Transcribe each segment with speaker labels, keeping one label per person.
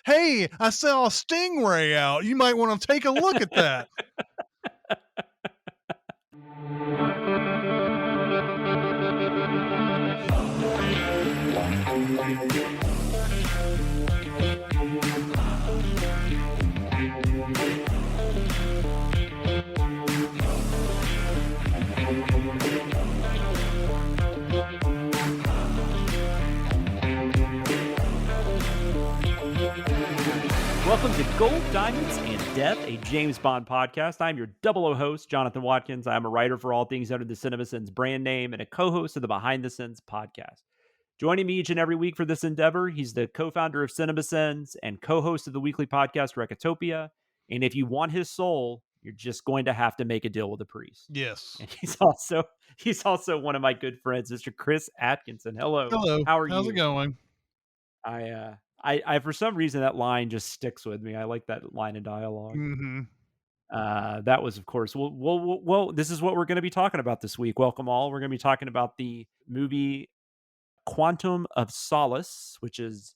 Speaker 1: hey, I saw a stingray out. You might want to take a look at that.
Speaker 2: Welcome to Gold, Diamonds, and Death, a James Bond podcast. I'm your 00 host, Jonathan Watkins. I'm a writer for all things under the Cinemasins brand name and a co-host of the Behind the Scenes podcast. Joining me each and every week for this endeavor, he's the co-founder of Cinemasins and co-host of the weekly podcast Recotopia. And if you want his soul, you're just going to have to make a deal with a priest.
Speaker 1: Yes.
Speaker 2: And he's also one of my good friends, Mr. Chris Atkinson. Hello.
Speaker 1: Hello.
Speaker 2: How are you?
Speaker 1: How's it going?
Speaker 2: I for some reason that line just sticks with me. I like that line of dialogue.
Speaker 1: Mm-hmm.
Speaker 2: That was, of course, well, this is what we're going to be talking about this week. Welcome all. We're going to be talking about the movie Quantum of Solace, which is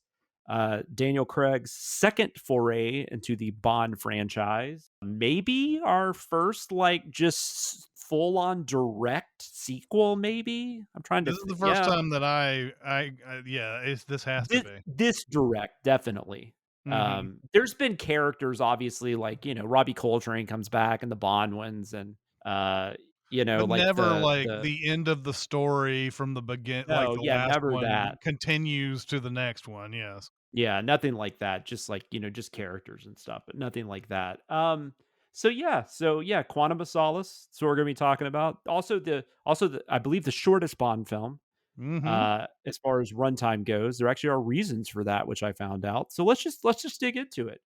Speaker 2: Daniel Craig's second foray into the Bond franchise. Maybe our first, just full-on direct sequel, maybe? I'm trying to
Speaker 1: This is the first time that this has to be.
Speaker 2: This direct, definitely.
Speaker 1: Mm-hmm.
Speaker 2: There's been characters, obviously, Robbie Coltrane comes back in the Bond ones, and
Speaker 1: but never
Speaker 2: the
Speaker 1: the end of the story from the beginning.
Speaker 2: No,
Speaker 1: last
Speaker 2: never
Speaker 1: one
Speaker 2: that
Speaker 1: continues to the next one. Yes.
Speaker 2: Yeah, nothing like that. Just just characters and stuff, but nothing like that. So Quantum of Solace. So we're gonna be talking about also the I believe the shortest Bond film.
Speaker 1: Mm-hmm.
Speaker 2: As far as runtime goes, there actually are reasons for that, which I found out. So let's just dig into it.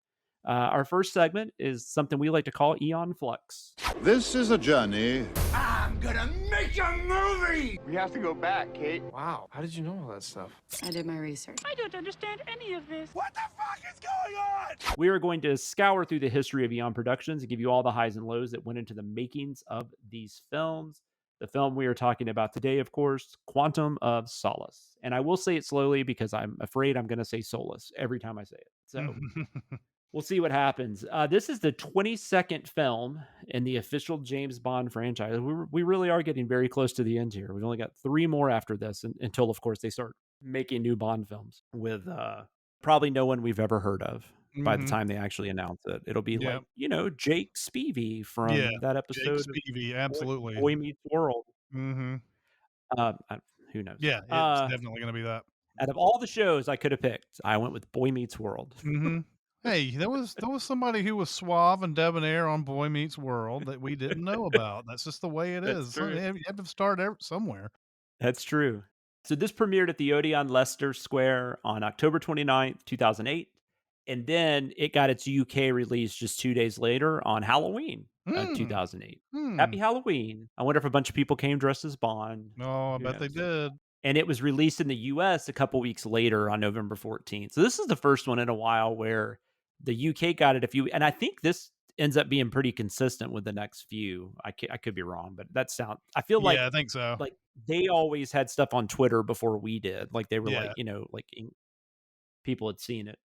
Speaker 2: Our first segment is something we like to call Eon Flux.
Speaker 3: This is a journey.
Speaker 4: I'm gonna make a movie!
Speaker 5: We have to go back, Kate.
Speaker 6: Wow, how did you know all that stuff?
Speaker 7: I did my research.
Speaker 8: I don't understand any of this.
Speaker 4: What the fuck is going on?
Speaker 2: We are going to scour through the history of Eon Productions and give you all the highs and lows that went into the makings of these films. The film we are talking about today, of course, Quantum of Solace. And I will say it slowly because I'm afraid I'm going to say Solace every time I say it. So we'll see what happens. This is the 22nd film in the official James Bond franchise. We really are getting very close to the end here. We've only got 3 more after this until, of course, they start making new Bond films with probably no one we've ever heard of. By the time they actually announce it, it'll be Jake Spivey from that episode.
Speaker 1: Jake Spivey, absolutely.
Speaker 2: Boy Meets World.
Speaker 1: Mm-hmm.
Speaker 2: Who knows?
Speaker 1: Yeah, it's definitely going to be that.
Speaker 2: Out of all the shows I could have picked, I went with Boy Meets World.
Speaker 1: Mm-hmm. Hey, there was somebody who was suave and debonair on Boy Meets World that we didn't know about. That's just the way it is.
Speaker 2: True.
Speaker 1: You have to start somewhere.
Speaker 2: That's true. So this premiered at the Odeon Leicester Square on October 29th, 2008. And then it got its UK release just 2 days later on Halloween, 2008. Happy Halloween. I wonder if a bunch of people came dressed as Bond.
Speaker 1: Oh, I bet they did.
Speaker 2: And it was released in the US a couple weeks later on November 14th. So this is the first one in a while where the UK got it and I think this ends up being pretty consistent with the next few. I could be wrong, but I feel like,
Speaker 1: I think so.
Speaker 2: Like they always had stuff on Twitter before we did. Like they were people had seen it.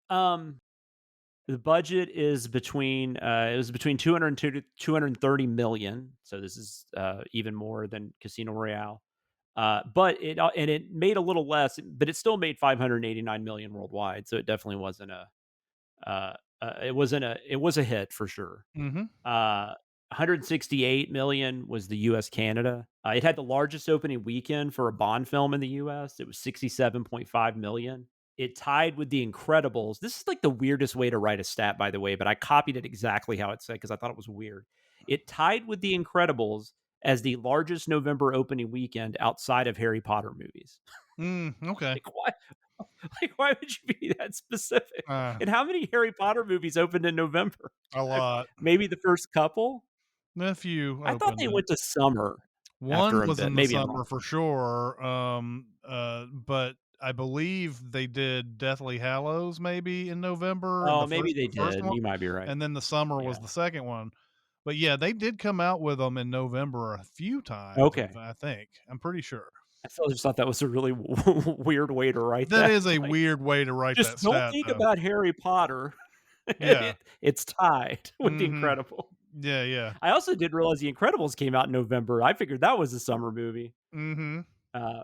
Speaker 2: The budget is between 202 to 230 million. So this is even more than Casino Royale. But it made a little less, but it still made 589 million worldwide. So it definitely wasn't it was a hit for sure.
Speaker 1: Mm-hmm.
Speaker 2: 168 million was the US Canada. It had the largest opening weekend for a Bond film in the US. It was 67.5 million. It tied with The Incredibles. This is like the weirdest way to write a stat, by the way, but I copied it exactly how it said because I thought it was weird. It tied with The Incredibles as the largest November opening weekend outside of Harry Potter movies.
Speaker 1: Okay.
Speaker 2: Why would you be that specific? And how many Harry Potter movies opened in November?
Speaker 1: A lot.
Speaker 2: Maybe the first couple?
Speaker 1: A few.
Speaker 2: I thought they went to summer.
Speaker 1: One was in the summer for sure. But I believe they did Deathly Hallows maybe in November.
Speaker 2: Oh, maybe they did. You might be right.
Speaker 1: And then the summer was the second one. But yeah, they did come out with them in November a few times.
Speaker 2: Okay.
Speaker 1: I think. I'm pretty sure.
Speaker 2: I still just thought that was a really weird way to write
Speaker 1: That
Speaker 2: that.
Speaker 1: is a
Speaker 2: Like,
Speaker 1: weird way to write
Speaker 2: just
Speaker 1: that
Speaker 2: don't
Speaker 1: stat,
Speaker 2: think
Speaker 1: though.
Speaker 2: about Harry Potter. And
Speaker 1: Yeah.
Speaker 2: it's tied with The
Speaker 1: Mhm.
Speaker 2: Incredibles.
Speaker 1: Yeah, yeah.
Speaker 2: I also didn't realize The Incredibles came out in November. I figured that was a summer movie.
Speaker 1: Mhm.
Speaker 2: Uh,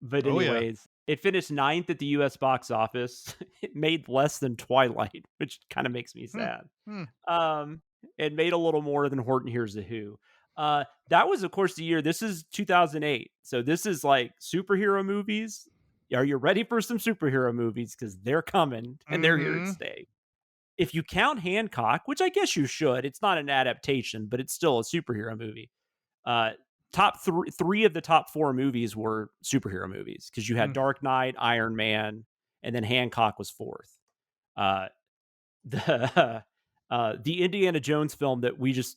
Speaker 2: but
Speaker 1: Oh, yeah.
Speaker 2: anyways, it finished 9th at the US box office. It made less than Twilight, which kind of makes me
Speaker 1: Hmm.
Speaker 2: sad.
Speaker 1: Hmm.
Speaker 2: Um, it made a little more than Horton Hears the Who. That was, of course, the year. This is 2008. So this is like superhero movies. Are you ready for some superhero movies? Because they're coming and they're here to
Speaker 1: Mhm.
Speaker 2: stay. If you count Hancock, which I guess you should, it's not an adaptation, but it's still a superhero movie. Uh, three of the top four movies were superhero movies because you had
Speaker 1: Mm.
Speaker 2: Dark Knight, Iron Man, and then Hancock was fourth. Uh, the the Indiana Jones film that we just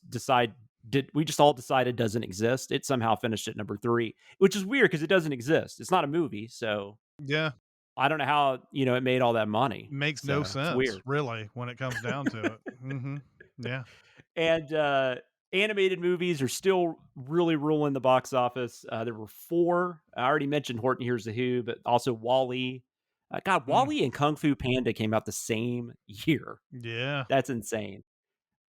Speaker 2: all decided doesn't exist. It somehow finished at number three, which is weird because it doesn't exist. It's not a movie, so
Speaker 1: Yeah.
Speaker 2: I don't know how it made all that money.
Speaker 1: Makes no
Speaker 2: So it's
Speaker 1: sense,
Speaker 2: weird.
Speaker 1: really, when it comes down to it. Mhm. Yeah.
Speaker 2: And animated movies are still really ruling the box office. There were four. I already mentioned Horton Hears the Who, but also Wall-E. God,
Speaker 1: Mm.
Speaker 2: Wall-E and Kung Fu Panda came out the same year.
Speaker 1: Yeah.
Speaker 2: That's insane.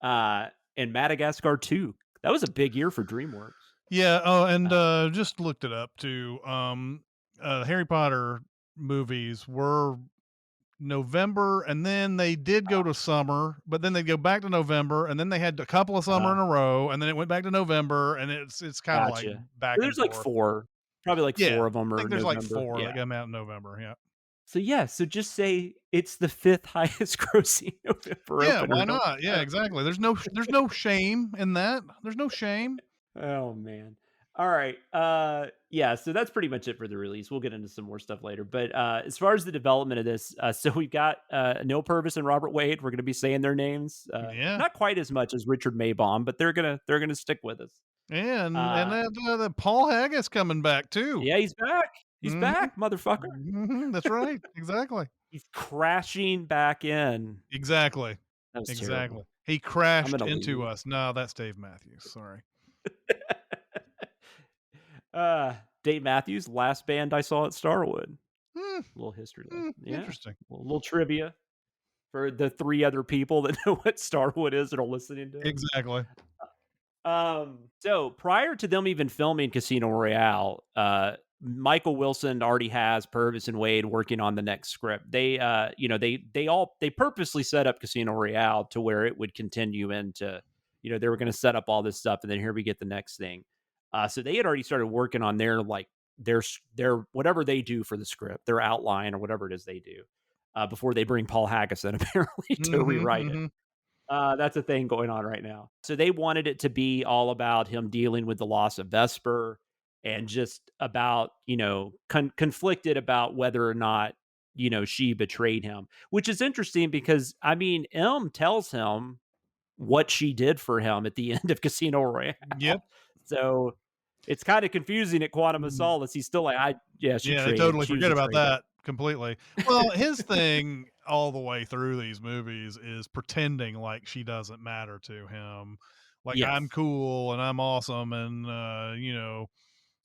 Speaker 2: And Madagascar 2. That was a big year for DreamWorks.
Speaker 1: Yeah, oh, and,
Speaker 2: Uh,
Speaker 1: just looked it up too, Harry Potter movies were November, and then they did go to summer, but then they go back to November, and then they had a couple of summer
Speaker 2: uh,
Speaker 1: in a row, and then it went back to November, and it's kinda like
Speaker 2: gotcha.
Speaker 1: back and
Speaker 2: There's like
Speaker 1: forth.
Speaker 2: four. Probably like
Speaker 1: Yeah.
Speaker 2: four of them
Speaker 1: I
Speaker 2: are
Speaker 1: think there's like
Speaker 2: November.
Speaker 1: 4 that
Speaker 2: Yeah.
Speaker 1: come out in November, yeah.
Speaker 2: So yeah, so just say it's the fifth highest grossing November
Speaker 1: Yeah,
Speaker 2: opener.
Speaker 1: why not? Yeah, exactly. There's no shame in that. There's no shame.
Speaker 2: Oh man. All right. Yeah, so that's pretty much it for the release. We'll get into some more stuff later. But as far as the development of this, so we've got Neil Purvis and Robert Wade. We're gonna be saying their names.
Speaker 1: Yeah.
Speaker 2: Not quite as much as Richard Maybaum, but they're gonna stick with us.
Speaker 1: Yeah, and
Speaker 2: Uh
Speaker 1: that Paul Haggis coming back too.
Speaker 2: yeah, he's back. He's
Speaker 1: Mhm.
Speaker 2: back, motherfucker.
Speaker 1: Mhm, that's right. Exactly.
Speaker 2: He's crashing back in.
Speaker 1: Exactly.
Speaker 2: That was
Speaker 1: Exactly.
Speaker 2: terrible.
Speaker 1: He
Speaker 2: I'm
Speaker 1: crashed
Speaker 2: gonna
Speaker 1: into
Speaker 2: leave.
Speaker 1: us. No, that's Dave Matthews, sorry.
Speaker 2: Dave Matthews, last band I saw at Starwood.
Speaker 1: Hmm,
Speaker 2: Little history lesson. Yeah.
Speaker 1: interesting.
Speaker 2: A little trivia for the three other people that know what Starwood is and are listening to it.
Speaker 1: Exactly.
Speaker 2: So prior to them even filming Casino Royale, Michael Wilson already has Purvis and Wade working on the next script. They they purposely set up Casino Royale to where it would continue into, they were going to set up all this stuff, and then here we get the next thing. So they had already started working on their whatever they do for the script, their outline or whatever it is they do, before they bring Paul Haggis in apparently to
Speaker 1: Mhm,
Speaker 2: rewrite it.
Speaker 1: mhm.
Speaker 2: That's a thing going on right now. So they wanted it to be all about him dealing with the loss of Vesper and just about, conflicted about whether or not, she betrayed him, which is interesting because, I mean, M tells him what she did for him at the end of Casino Royale.
Speaker 1: Yep.
Speaker 2: So it's kind of confusing at Quantum of
Speaker 1: Mm.
Speaker 2: Solace. He's still like, she
Speaker 1: Yeah, they
Speaker 2: traded.
Speaker 1: totally
Speaker 2: She was
Speaker 1: forget
Speaker 2: a
Speaker 1: about
Speaker 2: traitor.
Speaker 1: that completely. Well, his thing all the way through these movies is pretending like she doesn't matter to him. Like, I'm
Speaker 2: Yes.
Speaker 1: cool and I'm awesome, and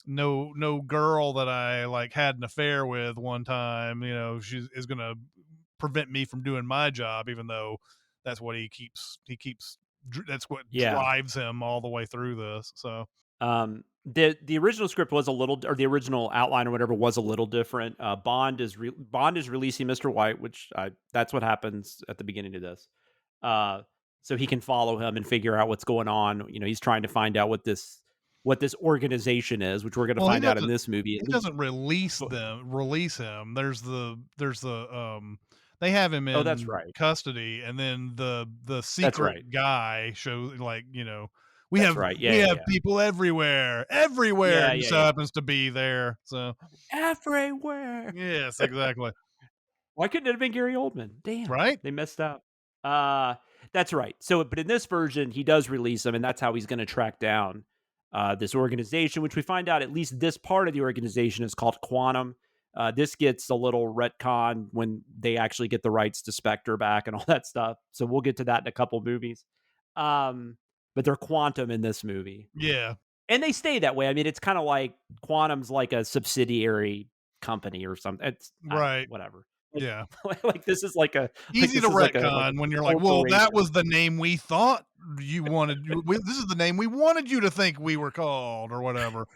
Speaker 1: no girl that I like had an affair with one time, she is gonna prevent me from doing my job, even though that's what that's what
Speaker 2: Yeah.
Speaker 1: drives him all the way through this. So
Speaker 2: The original script was a little, or the original outline or whatever was a little different. Bond is releasing Mr. White, which that's what happens at the beginning of this. So he can follow him and figure out what's going on. He's trying to find out what this organization is, which we're going to
Speaker 1: well,
Speaker 2: find out in this movie.
Speaker 1: he
Speaker 2: At least.
Speaker 1: doesn't release him. They have him
Speaker 2: Oh, that's
Speaker 1: in
Speaker 2: right.
Speaker 1: custody, and then the
Speaker 2: That's
Speaker 1: secret
Speaker 2: right.
Speaker 1: guy shows, like, we
Speaker 2: That's
Speaker 1: have
Speaker 2: right.
Speaker 1: we
Speaker 2: Yeah,
Speaker 1: have
Speaker 2: yeah,
Speaker 1: people everywhere,
Speaker 2: yeah,
Speaker 1: and he
Speaker 2: yeah,
Speaker 1: so
Speaker 2: yeah.
Speaker 1: happens to be there. So
Speaker 2: Everywhere.
Speaker 1: yes, exactly.
Speaker 2: Why couldn't it have been Gary Oldman? Damn,
Speaker 1: Right?
Speaker 2: they messed up. That's right. So, but in this version, he does release him, and that's how he's going to track down this organization, which we find out at least this part of the organization is called Quantum. This gets a little retcon when they actually get the rights to Spectre back and all that stuff. So we'll get to that in a couple movies. But they're Quantum in this movie.
Speaker 1: Yeah.
Speaker 2: And they stay that way. I mean, it's kind of like Quantum's like a subsidiary company or something. It's I don't know,
Speaker 1: Right.
Speaker 2: whatever.
Speaker 1: Yeah.
Speaker 2: Like this is like a
Speaker 1: Easy to
Speaker 2: like a
Speaker 1: retcon when you're like, well, that was the name we thought you wanted. This is the name we wanted you to think we were called or whatever.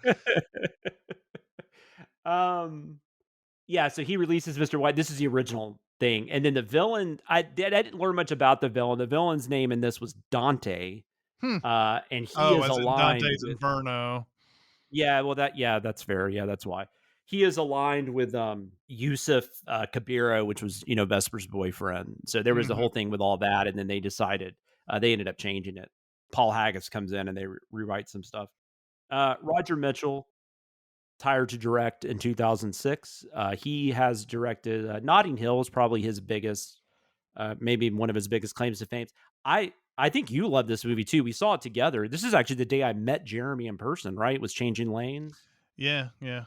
Speaker 2: um yeah, so he releases Mr. White. This is the original thing. And then the villain, I didn't learn much about the villain. The villain's name in this was Dante.
Speaker 1: Hmm.
Speaker 2: And he
Speaker 1: Oh,
Speaker 2: is
Speaker 1: as in
Speaker 2: aligned
Speaker 1: Dante's
Speaker 2: with
Speaker 1: Inferno.
Speaker 2: yeah, well that's fair. Yeah, that's why. He is aligned with Yusuf Kabira, which was, Vesper's boyfriend. So there was the
Speaker 1: Mhm.
Speaker 2: whole thing with all that, and then they decided they ended up changing it. Paul Haggis comes in and they rewrite some stuff. Roger Mitchell, hired to direct in 2006. He has directed Notting Hill is probably his biggest, maybe one of his biggest claims to fame. I think you love this movie too. We saw it together. This is actually the day I met Jeremy in person, right? It was Changing Lanes.
Speaker 1: Yeah, yeah.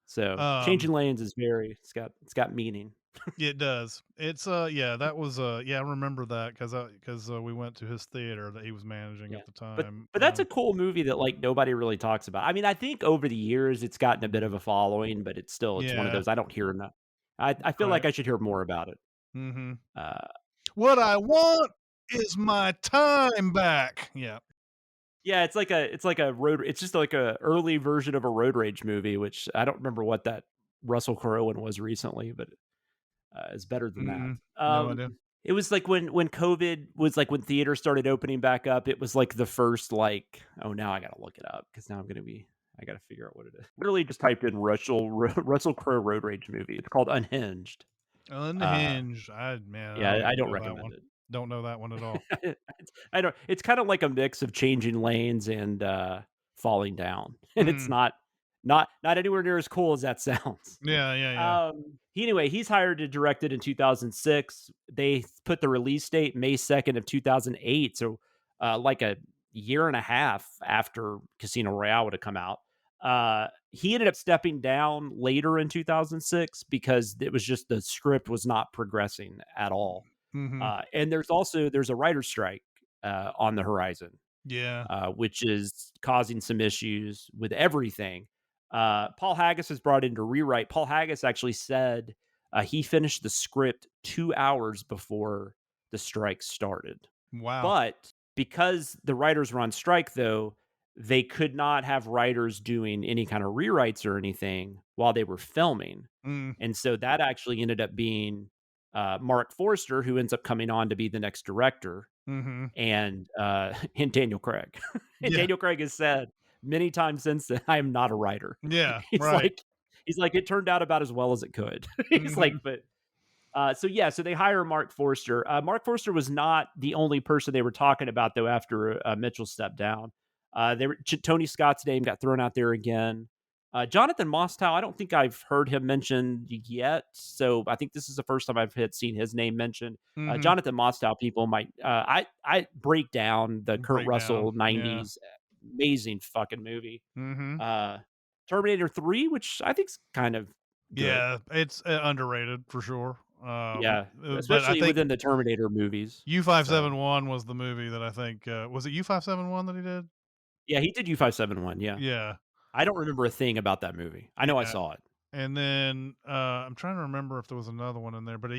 Speaker 2: So Changing Lanes is it's got meaning.
Speaker 1: It does. It's yeah, that was yeah, I remember that because we went to his theater that he was managing
Speaker 2: Yeah.
Speaker 1: at the
Speaker 2: But
Speaker 1: time.
Speaker 2: but that's a cool movie that like nobody really talks about. I mean, I think over the years it's gotten a bit of a following, but it's one of
Speaker 1: Yeah,
Speaker 2: those I don't hear enough. I feel like
Speaker 1: right.
Speaker 2: I should hear more about it.
Speaker 1: Mm-hmm.
Speaker 2: Uh,
Speaker 1: What I want is my time back. Yeah.
Speaker 2: Yeah, it's like a road it's just like a early version of a road rage movie, which I don't remember what that Russell Crowe one was recently, but it's better than that.
Speaker 1: Mm-mm. No idea.
Speaker 2: It was like when COVID was like when theaters started opening back up, it was like the first like, oh, now I gotta look it up because now I gotta figure out what it is. Literally just typed in Russell Crowe road rage movie. It's called Unhinged.
Speaker 1: Unhinged. Man, I
Speaker 2: Yeah, I
Speaker 1: don't
Speaker 2: don't
Speaker 1: know that
Speaker 2: recommend
Speaker 1: one.
Speaker 2: it.
Speaker 1: Don't know that one at all.
Speaker 2: I don't. It's kind of like a mix of Changing Lanes and Falling Down, and it's
Speaker 1: Mm.
Speaker 2: not anywhere near as cool as that sounds.
Speaker 1: Yeah, yeah, yeah.
Speaker 2: Anyway, he's hired to direct it in 2006. They put the release date May 2nd of 2008, so like a year and a half after Casino Royale would have come out. He ended up stepping down later in 2006 because it was just the script was not progressing at all.
Speaker 1: Mm-hmm.
Speaker 2: And there's a writer's strike on the horizon,
Speaker 1: Yeah.
Speaker 2: which is causing some issues with everything. Paul Haggis was brought in to rewrite. Paul Haggis actually said he finished the script 2 hours before the strike started.
Speaker 1: Wow.
Speaker 2: But because the writers were on strike, though, they could not have writers doing any kind of rewrites or anything while they were filming.
Speaker 1: Mm.
Speaker 2: And so that actually ended up being Mark Forster, who ends up coming on to be the next director,
Speaker 1: Mm-hmm.
Speaker 2: and Daniel Craig. And
Speaker 1: Yeah.
Speaker 2: Daniel Craig has said many times since that I am not a writer.
Speaker 1: Yeah.
Speaker 2: He's
Speaker 1: Right.
Speaker 2: like it turned out about as well as it could. He's like,
Speaker 1: Mhm.
Speaker 2: but so they hire Mark Forster. Mark Forster was not the only person they were talking about though after Mitchell stepped down. Tony Scott's name got thrown out there again. Jonathan Mostow, I don't think I've heard him mentioned yet, so I think this is the first time I've seen his name mentioned.
Speaker 1: Mhm.
Speaker 2: Jonathan Mostow, people might I break down the Kurt
Speaker 1: Break
Speaker 2: Russell
Speaker 1: down, yeah.
Speaker 2: 90s amazing fucking movie.
Speaker 1: Mm-hmm.
Speaker 2: Terminator 3, which I think's kind of good.
Speaker 1: Yeah, it's underrated for sure.
Speaker 2: Yeah,
Speaker 1: but I
Speaker 2: especially
Speaker 1: think
Speaker 2: within the Terminator movies.
Speaker 1: U571 was the movie that I think was it U571 that he did?
Speaker 2: Yeah, he did U571, yeah.
Speaker 1: Yeah,
Speaker 2: I don't remember a thing about that movie. I know I
Speaker 1: yeah.
Speaker 2: saw it.
Speaker 1: And then I'm trying to remember if there was another one in there, but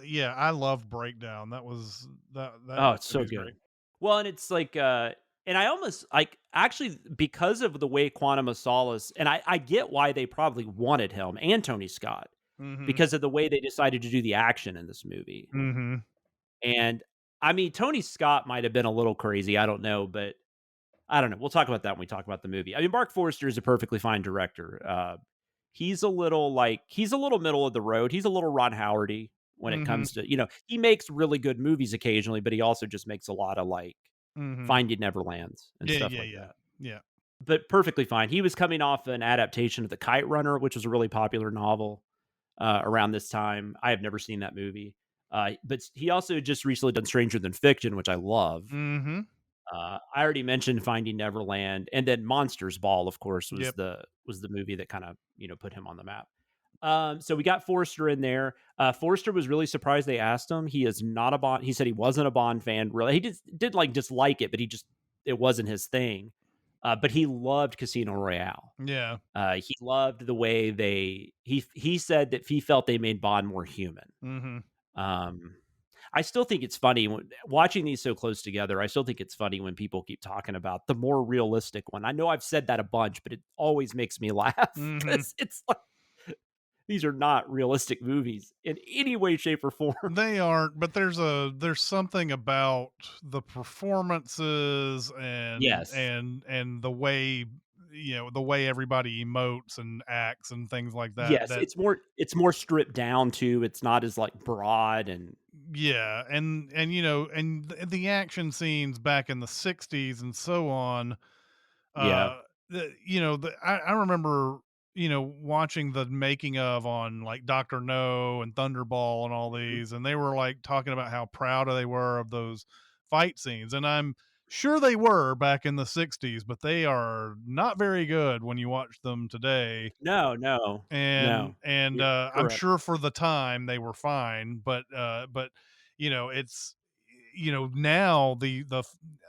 Speaker 1: yeah, I love Breakdown. That was that.
Speaker 2: Oh, it's so
Speaker 1: movie's
Speaker 2: good.
Speaker 1: great.
Speaker 2: Well, and it's like, and I almost like actually because of the way Quantum of Solace, and I get why they probably wanted him and Tony Scott
Speaker 1: Mm-hmm.
Speaker 2: because of the way they decided to do the action in this movie.
Speaker 1: Mm-hmm.
Speaker 2: And I mean, Tony Scott might have been a little crazy. I don't know, but I don't know. We'll talk about that when we talk about the movie. I mean, Mark Forster is a perfectly fine director. He's a little middle of the road. He's a little Ron Howardy when it
Speaker 1: Mm-hmm.
Speaker 2: comes to, he makes really good movies occasionally, but he also just makes a lot of like
Speaker 1: Mm-hmm.
Speaker 2: Finding Neverlands and
Speaker 1: Yeah,
Speaker 2: stuff
Speaker 1: yeah,
Speaker 2: like
Speaker 1: yeah,
Speaker 2: that.
Speaker 1: yeah.
Speaker 2: But perfectly fine. He was coming off an adaptation of The Kite Runner, which was a really popular novel around this time. I have never seen that movie. But he also just recently done Stranger Than Fiction, which I love.
Speaker 1: Mm-hmm.
Speaker 2: I already mentioned Finding Neverland, and then Monsters Ball, of course, was
Speaker 1: Yep.
Speaker 2: the movie that kind of put him on the map. So we got Forster in there. Forster was really surprised they asked him. He is not a Bond. He said he wasn't a Bond fan. Really, he did like dislike it, but it wasn't his thing. But he loved Casino Royale.
Speaker 1: Yeah.
Speaker 2: He loved the way he said that he felt they made Bond more human.
Speaker 1: Mm-hmm.
Speaker 2: Um, I still think it's funny when watching these so close together. I still think it's funny when people keep talking about the more realistic one. I know I've said that a bunch, but it always makes me laugh
Speaker 1: Mm-hmm.
Speaker 2: because it's like these are not realistic movies in any way, shape, or form.
Speaker 1: They aren't, but there's something about the performances
Speaker 2: Yes,
Speaker 1: and the way, the way everybody emotes and acts and things like that.
Speaker 2: yes,
Speaker 1: That
Speaker 2: it's more stripped down too. It's not as like broad and
Speaker 1: yeah, and the action scenes back in the '60s and so on.
Speaker 2: yeah.
Speaker 1: I remember, watching the making of on like Dr. No and Thunderball and all
Speaker 2: Mhm.
Speaker 1: these, and they were like talking about how proud they were of those fight scenes. And I'm sure they were back in the '60s, but they are not very good when you watch them today.
Speaker 2: No, no, no. You're
Speaker 1: I'm
Speaker 2: correct.
Speaker 1: sure for the time they were fine, but it's now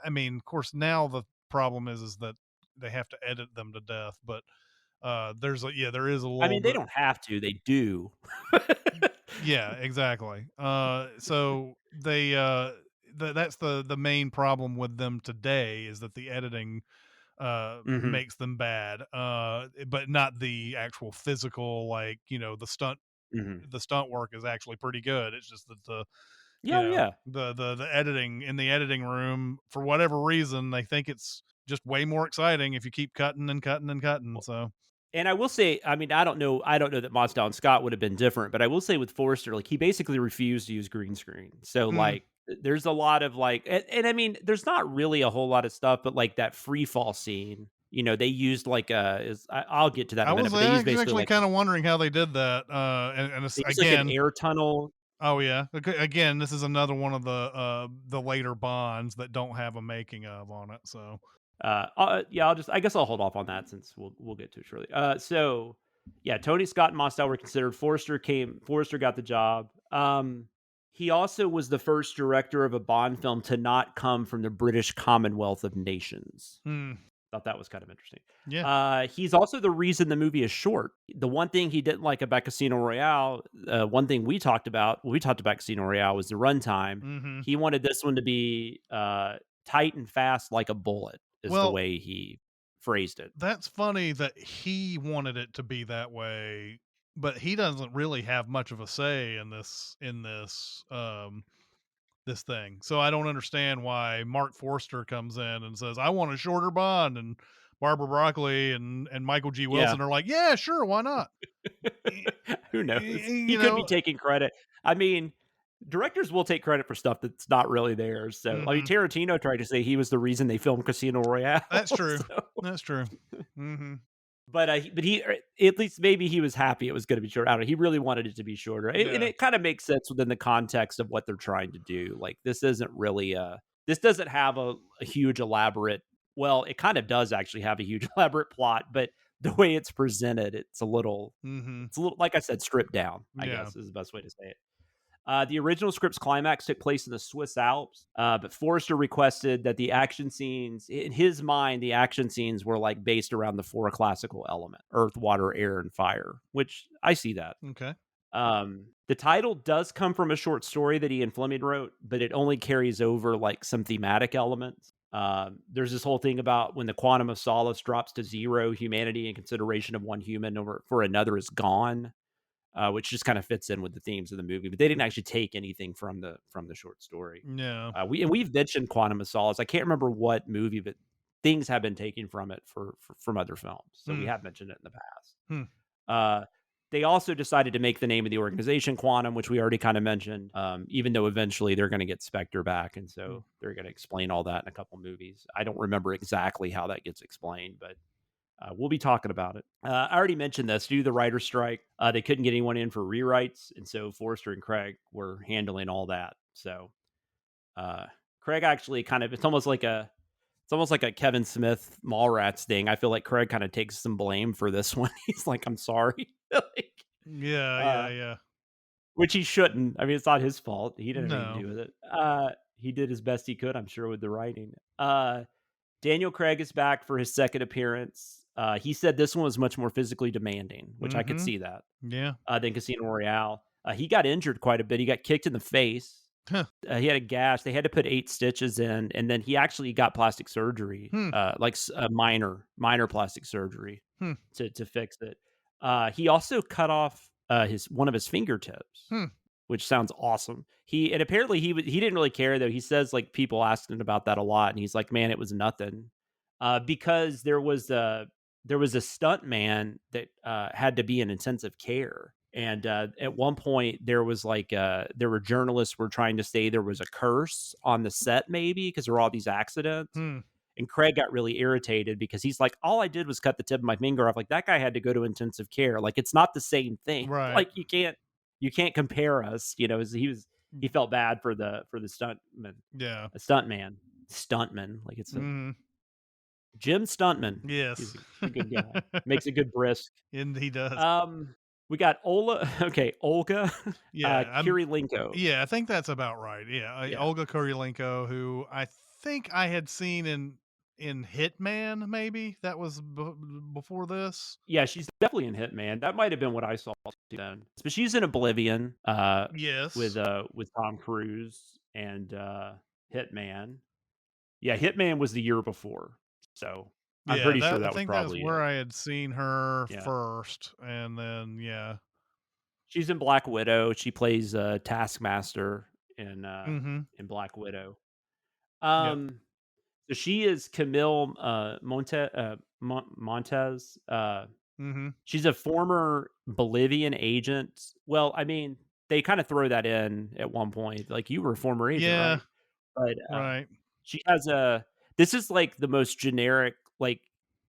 Speaker 1: I mean, of course, now the problem is that they have to edit them to death, but there is a
Speaker 2: I
Speaker 1: little
Speaker 2: mean, they
Speaker 1: bit.
Speaker 2: don't have to, they do.
Speaker 1: Yeah, exactly. So that's the main problem with them today, is that the editing
Speaker 2: Mhm,
Speaker 1: makes them bad, but not the actual physical, like,
Speaker 2: mhm.
Speaker 1: the stunt work is actually pretty good. It's just that
Speaker 2: Yeah, oh, yeah.
Speaker 1: the editing in the editing room, for whatever reason, they think it's just way more exciting if you keep cutting and cutting and cutting. So
Speaker 2: And I will say, I mean, I don't know that Mostow and Scott would have been different, but I will say with Forrester, like, he basically refused to use green screen. So,
Speaker 1: hmm,
Speaker 2: like, there's a lot of, like and I mean, there's not really a whole lot of stuff, but, like, that free fall scene, they used, like, I'll get to that in
Speaker 1: I
Speaker 2: a minute,
Speaker 1: was
Speaker 2: but they used basically,
Speaker 1: actually
Speaker 2: like,
Speaker 1: kind of wondering how they did that. And it's,
Speaker 2: they used, like, an
Speaker 1: again,
Speaker 2: air tunnel.
Speaker 1: oh yeah, again, this is another one of the later Bonds that don't have a making of on it. So
Speaker 2: Yeah, I guess I'll hold off on that since we'll get to it shortly. So yeah, Tony Scott and Mostow were considered. Forrester got the job. He also was the first director of a Bond film to not come from the British Commonwealth of Nations.
Speaker 1: hmm,
Speaker 2: Thought that was kind of interesting.
Speaker 1: yeah,
Speaker 2: He's also the reason the movie is short. The one thing he didn't like about Casino Royale, one thing we talked about when we talked about Casino Royale was the runtime.
Speaker 1: hmm.
Speaker 2: He wanted this one to be tight and fast like a bullet, is the
Speaker 1: Well,
Speaker 2: way he phrased it.
Speaker 1: that's funny that he wanted it to be that way, but he doesn't really have much of a say in this thing. So I don't understand why Mark Forster comes in and says, "I want a shorter Bond," and Barbara Broccoli and Michael G.
Speaker 2: Yeah.
Speaker 1: Wilson are like, "Yeah, sure, why not?"
Speaker 2: Who knows? He
Speaker 1: You
Speaker 2: could be
Speaker 1: know,
Speaker 2: taking credit. I mean, directors will take credit for stuff that's not really theirs. So, I mean,
Speaker 1: hmm,
Speaker 2: Tarantino tried to say he was the reason they filmed Casino Royale.
Speaker 1: that's true.
Speaker 2: So,
Speaker 1: That's true. Hmm.
Speaker 2: at least maybe he was happy it was going to be short. I don't know. He really wanted it to be shorter, and
Speaker 1: Yeah.
Speaker 2: it kind of makes sense within the context of what they're trying to do. Like this doesn't have a huge elaborate. Well, it kind of does actually have a huge elaborate plot, but the way it's presented,
Speaker 1: Hmm.
Speaker 2: it's a little, like I said, stripped down, I
Speaker 1: Yeah.
Speaker 2: guess is the best way to say it. The original script's climax took place in the Swiss Alps, but Forrester requested that the action scenes, in his mind, the action scenes were like based around the four classical elements: earth, water, air, and fire, which I see that.
Speaker 1: Okay.
Speaker 2: The title does come from a short story that he and Fleming wrote, but it only carries over like some thematic elements. There's this whole thing about when the quantum of solace drops to zero, humanity in consideration of one human over for another is gone, which just kind of fits in with the themes of the movie. But they didn't actually take anything from the short story.
Speaker 1: Yeah.
Speaker 2: We've mentioned Quantum of Solace. I can't remember what movie, but things have been taken from it from other films. So we
Speaker 1: Hmm.
Speaker 2: have mentioned it in the past.
Speaker 1: Hmm.
Speaker 2: Uh, they also decided to make the name of the organization Quantum, which we already kind of mentioned. Even though eventually they're going to get Spectre back, and
Speaker 1: Hmm.
Speaker 2: so they're going to explain all that in a couple movies. I don't remember exactly how that gets explained, but we'll be talking about it. I already mentioned this. Due to the writer strike, they couldn't get anyone in for rewrites, and so Forrester and Craig were handling all that. So Craig actually it's almost like a Kevin Smith Mallrats thing. I feel like Craig kind of takes some blame for this one. He's like, "I'm sorry," like,
Speaker 1: Yeah. Yeah.
Speaker 2: uh,
Speaker 1: Yeah.
Speaker 2: which he shouldn't. I mean, it's not his fault. He didn't have anything to
Speaker 1: No.
Speaker 2: do with it. He did his best he could, I'm sure, with the writing. Daniel Craig is back for his second appearance. He said this one was much more physically demanding, which I could
Speaker 1: Mhm.
Speaker 2: see that,
Speaker 1: Yeah.
Speaker 2: than Casino Royale. He got injured quite a bit. He got kicked in the face.
Speaker 1: Huh.
Speaker 2: He had a gash. They had to put 8 stitches in, and then he actually got plastic surgery,
Speaker 1: Hmm.
Speaker 2: like a minor plastic surgery
Speaker 1: Hmm.
Speaker 2: to fix it. He also cut off his one of his fingertips,
Speaker 1: Hmm.
Speaker 2: which sounds awesome. And apparently he didn't really care though. He says like people asked him about that a lot, and he's like, man, it was nothing, because there was a stunt man that had to be in intensive care. And at one point, there was like there were journalists were trying to say there was a curse on the set, maybe because there were all these accidents.
Speaker 1: Hmm.
Speaker 2: And Craig got really irritated because he's like, all I did was cut the tip of my finger off. Like that guy had to go to intensive care. Like it's not the same thing.
Speaker 1: Right.
Speaker 2: Like you can't compare us. You know, he felt bad for the stuntman,
Speaker 1: Yeah.
Speaker 2: a stuntman. Like it's a
Speaker 1: Mhm.
Speaker 2: Jim Stuntman.
Speaker 1: Yes.
Speaker 2: He's a good guy. Makes a good brisk.
Speaker 1: And he does.
Speaker 2: We got Olga
Speaker 1: Yeah.
Speaker 2: Kurilenko.
Speaker 1: Yeah, I think that's about right. Yeah.
Speaker 2: Yeah.
Speaker 1: Olga Kurylenko, who I think I had seen in Hitman, maybe that was before this.
Speaker 2: Yeah, she's definitely in Hitman. That might have been what I saw then. But she's in Oblivion,
Speaker 1: Yes.
Speaker 2: with Tom Cruise and Hitman. Yeah, Hitman was the year before. So I'm
Speaker 1: Yeah,
Speaker 2: pretty sure
Speaker 1: I
Speaker 2: that was
Speaker 1: think that's
Speaker 2: probably
Speaker 1: where
Speaker 2: it.
Speaker 1: I had seen her
Speaker 2: Yeah.
Speaker 1: first, and then yeah.
Speaker 2: She's in Black Widow. She plays Taskmaster in
Speaker 1: Mhm.
Speaker 2: Black Widow.
Speaker 1: Yep.
Speaker 2: So she is Camille Montez.
Speaker 1: Mhm.
Speaker 2: She's a former Bolivian agent. Well, I mean, they kind of throw that in at one point, like you were a former agent,
Speaker 1: Yeah.
Speaker 2: right? But
Speaker 1: Right.
Speaker 2: she has a. This is like the most generic. Like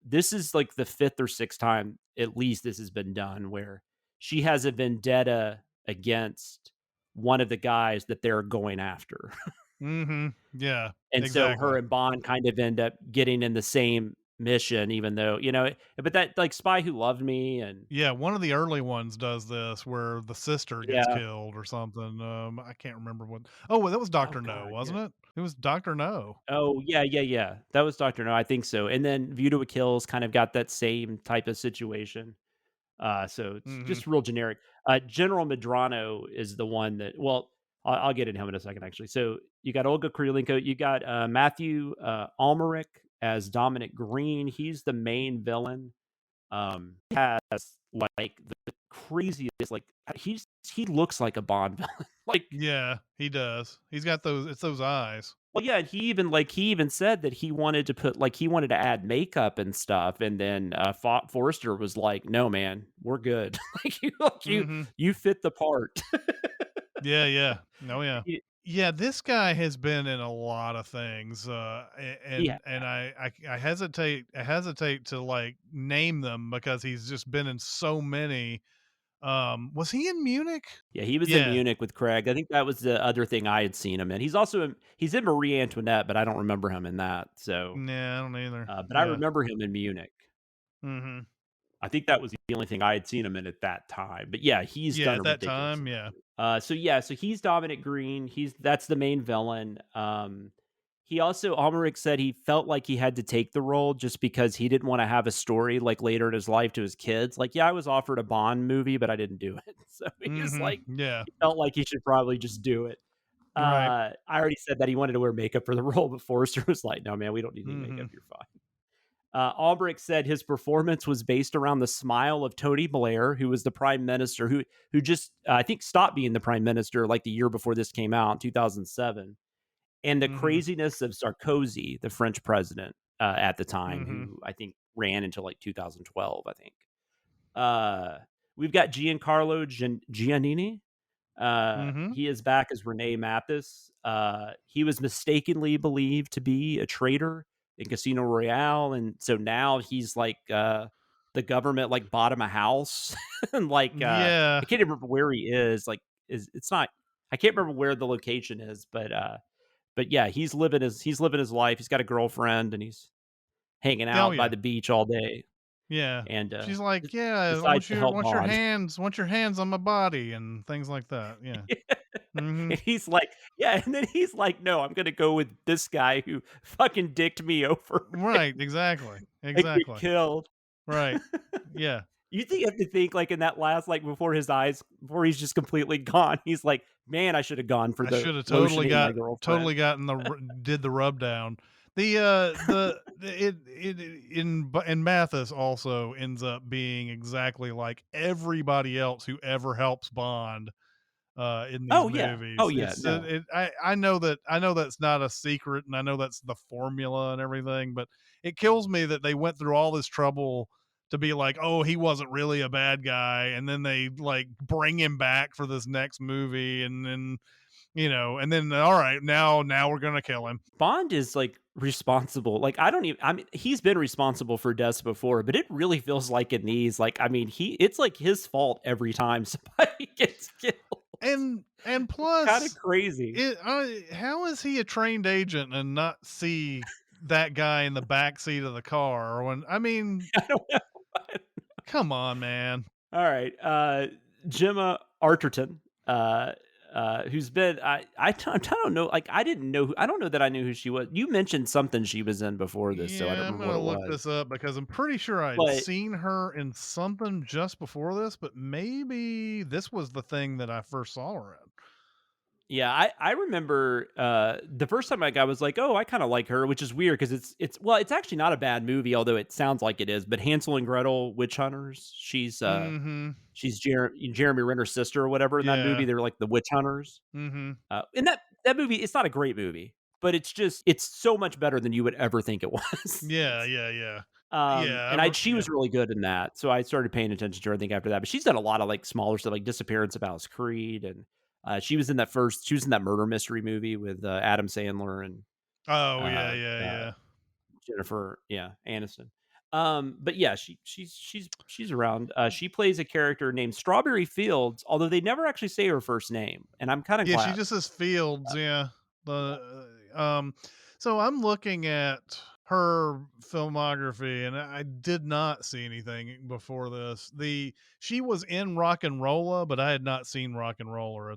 Speaker 2: this is like the 5th or 6th time, at least this has been done, where she has a vendetta against one of the guys that they're going after.
Speaker 1: Mhm. Yeah.
Speaker 2: And so her
Speaker 1: Exactly.
Speaker 2: and Bond kind of end up getting in the same mission, even though, but that like Spy Who Loved Me and
Speaker 1: Yeah, one of the early ones does this where the sister gets
Speaker 2: yeah.
Speaker 1: killed or something. I can't remember what. Oh, well, that was
Speaker 2: Oh
Speaker 1: Doctor No,
Speaker 2: god, yeah.
Speaker 1: wasn't it? It was Doctor No.
Speaker 2: Oh, yeah. That was Doctor No, I think so. And then View to a Kill's kind of got that same type of situation. So it's
Speaker 1: Mhm.
Speaker 2: just real generic. General Medrano is the one that. Well, I'll get into him in a second, actually. So you got Olga Kurylenko, you got Matthew Almeric as Dominic Green. He's the main villain. Has like the craziest, like he looks like a Bond villain. Like,
Speaker 1: Yeah, he does. He's got those. It's those eyes.
Speaker 2: well, yeah, and he even said that he wanted to put he wanted to add makeup and stuff, and then Forrester was like, "No, man, we're good.
Speaker 1: Mhm.
Speaker 2: you fit the part."
Speaker 1: Yeah. Yeah. Oh yeah.
Speaker 2: He-
Speaker 1: Yeah, this guy has been in a lot of things,
Speaker 2: yeah,
Speaker 1: and I hesitate to like name them because he's just been in so many. Was he in Munich?
Speaker 2: yeah, he was in
Speaker 1: Yeah.
Speaker 2: Munich with Craig. I think that was the other thing I had seen him in. He's in Marie Antoinette, but I don't remember him in that. So,
Speaker 1: Nah, I don't either.
Speaker 2: but I
Speaker 1: Yeah.
Speaker 2: remember him in Munich.
Speaker 1: Mhm.
Speaker 2: I think that was the only thing I had seen him in at that time. But yeah, he's
Speaker 1: Yeah,
Speaker 2: done
Speaker 1: at
Speaker 2: a
Speaker 1: that
Speaker 2: ridiculous
Speaker 1: time, yeah.
Speaker 2: So he's Dominic Green. That's the main villain. He also Almeric said he felt like he had to take the role just because he didn't want to have a story like later in his life to his kids. Like, yeah, I was offered a Bond movie, but I didn't do it. So he's
Speaker 1: Mhm.
Speaker 2: like,
Speaker 1: Yeah.
Speaker 2: he felt like he should probably just do it.
Speaker 1: Right.
Speaker 2: I already said that he wanted to wear makeup for the role, but Forrester was like, "No, man, we don't need any makeup.
Speaker 1: Mhm.
Speaker 2: You're fine." Albrecht said his performance was based around the smile of Tony Blair, who was the prime minister, who just I think stopped being the prime minister like the year before this came out in 2007, and the
Speaker 1: Mhm.
Speaker 2: craziness of Sarkozy, the French president at the time,
Speaker 1: Mhm.
Speaker 2: who I think ran until like 2012. I think we've got Giancarlo Giannini.
Speaker 1: Mhm.
Speaker 2: He is back as Rene Mathis. He was mistakenly believed to be a traitor in Casino Royale, and so now he's like the government like bought him a house, and like
Speaker 1: Yeah.
Speaker 2: I can't even remember where he is. Like, it's not. I can't remember where the location is, but yeah, he's living his life. He's got a girlfriend, and he's hanging
Speaker 1: Oh,
Speaker 2: out by
Speaker 1: yeah.
Speaker 2: the beach all day,
Speaker 1: Yeah.
Speaker 2: and
Speaker 1: She's like, "Yeah,
Speaker 2: decides to help
Speaker 1: want your
Speaker 2: Bond.
Speaker 1: hands on my body," and things like that, yeah. Mhm.
Speaker 2: And he's like, yeah, and then he's like, "No, I'm gonna go with this guy who fucking dicked me over
Speaker 1: Right, exactly,
Speaker 2: and get
Speaker 1: exactly.
Speaker 2: killed."
Speaker 1: Right. Yeah.
Speaker 2: You think you have to think, like, in that last, like, before he's just completely gone, he's like, "Man, I should have gone for
Speaker 1: I
Speaker 2: the
Speaker 1: should have
Speaker 2: lotioning my girlfriend."
Speaker 1: totally gotten did the rub down. It in Mathis also ends up being exactly like everybody else who ever helps Bond in these
Speaker 2: Oh, yeah. Oh,
Speaker 1: movies.
Speaker 2: yeah,
Speaker 1: It's
Speaker 2: no.
Speaker 1: I know that's not a secret, and I know that's the formula and everything, but it kills me that they went through all this trouble to be like, oh, he wasn't really a bad guy, and then they like bring him back for this next movie, and then and then all right, now we're gonna kill him.
Speaker 2: Bond is, like, responsible, like, I mean, he's been responsible for deaths before, but it really feels like in these, like, I mean, it's, like, his fault every time somebody gets killed.
Speaker 1: And
Speaker 2: It's kinda
Speaker 1: plus,
Speaker 2: crazy.
Speaker 1: how is he a trained agent and not see that guy in the back seat of the car? When I mean,
Speaker 2: I don't know.
Speaker 1: come on, man.
Speaker 2: Alright, Gemma Arterton, who's been I don't know, like, I don't know that I knew who she was. You mentioned something she was in before this, so I don't
Speaker 1: Yeah, I'm
Speaker 2: remember what
Speaker 1: gonna
Speaker 2: it
Speaker 1: look
Speaker 2: was.
Speaker 1: this up because I'm pretty sure I'd
Speaker 2: But
Speaker 1: seen her in something just before this, but maybe this was the thing that I first saw her in.
Speaker 2: yeah, I remember, the first time I was like, "Oh, I kinda like her," which is weird because it's actually not a bad movie, although it sounds like it is, but Hansel and Gretel Witch Hunters,
Speaker 1: Mhm.
Speaker 2: she's Jeremy Renner's sister or whatever in that movie,
Speaker 1: Yeah.
Speaker 2: they're like the witch hunters.
Speaker 1: Mhm.
Speaker 2: And that movie, it's not a great movie, but it's so much better than you would ever think it was.
Speaker 1: Yeah, yeah, yeah. Yeah,
Speaker 2: And she was really good in that, so I started paying attention to her, I think, after that, but she's done a lot of, like, smaller stuff, like Disappearance of Alice Creed, and, she was in that murder mystery movie with, Adam Sandler and,
Speaker 1: Oh, yeah,
Speaker 2: uh,
Speaker 1: yeah,
Speaker 2: uh,
Speaker 1: yeah.
Speaker 2: Jennifer, yeah, Aniston. But yeah, she's around. She plays a character named Strawberry Fields, although they never actually say her first name, and I'm kinda
Speaker 1: Yeah, she
Speaker 2: glad.
Speaker 1: just says Fields, yeah. So I'm looking at her filmography and I did not see anything before this. She was in Rock and Rolla, but I had not seen Rock and Rolla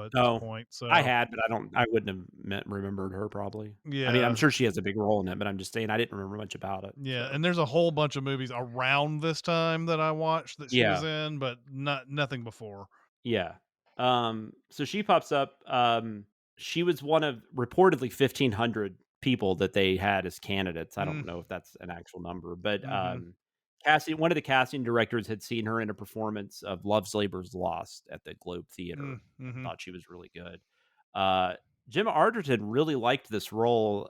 Speaker 1: at this
Speaker 2: Oh,
Speaker 1: point.
Speaker 2: I
Speaker 1: So
Speaker 2: had, but I wouldn't have remembered her probably. I mean, I'm
Speaker 1: yeah.
Speaker 2: sure she has a big role in it, but I'm just saying I didn't remember much about it.
Speaker 1: Yeah,
Speaker 2: So
Speaker 1: and there's a whole bunch of movies around this time that I watched that she was
Speaker 2: yeah,
Speaker 1: in, but nothing before.
Speaker 2: yeah. So she pops up. She was one of reportedly 1,500 people that they had as candidates. I
Speaker 1: Mm,
Speaker 2: don't know if that's an actual number, but
Speaker 1: mhm.
Speaker 2: one of the casting directors had seen her in a performance of Love's Labor's Lost at the Globe Theater
Speaker 1: Mm, mhm.
Speaker 2: thought she was really good. Uh, Gemma Arterton really liked this role.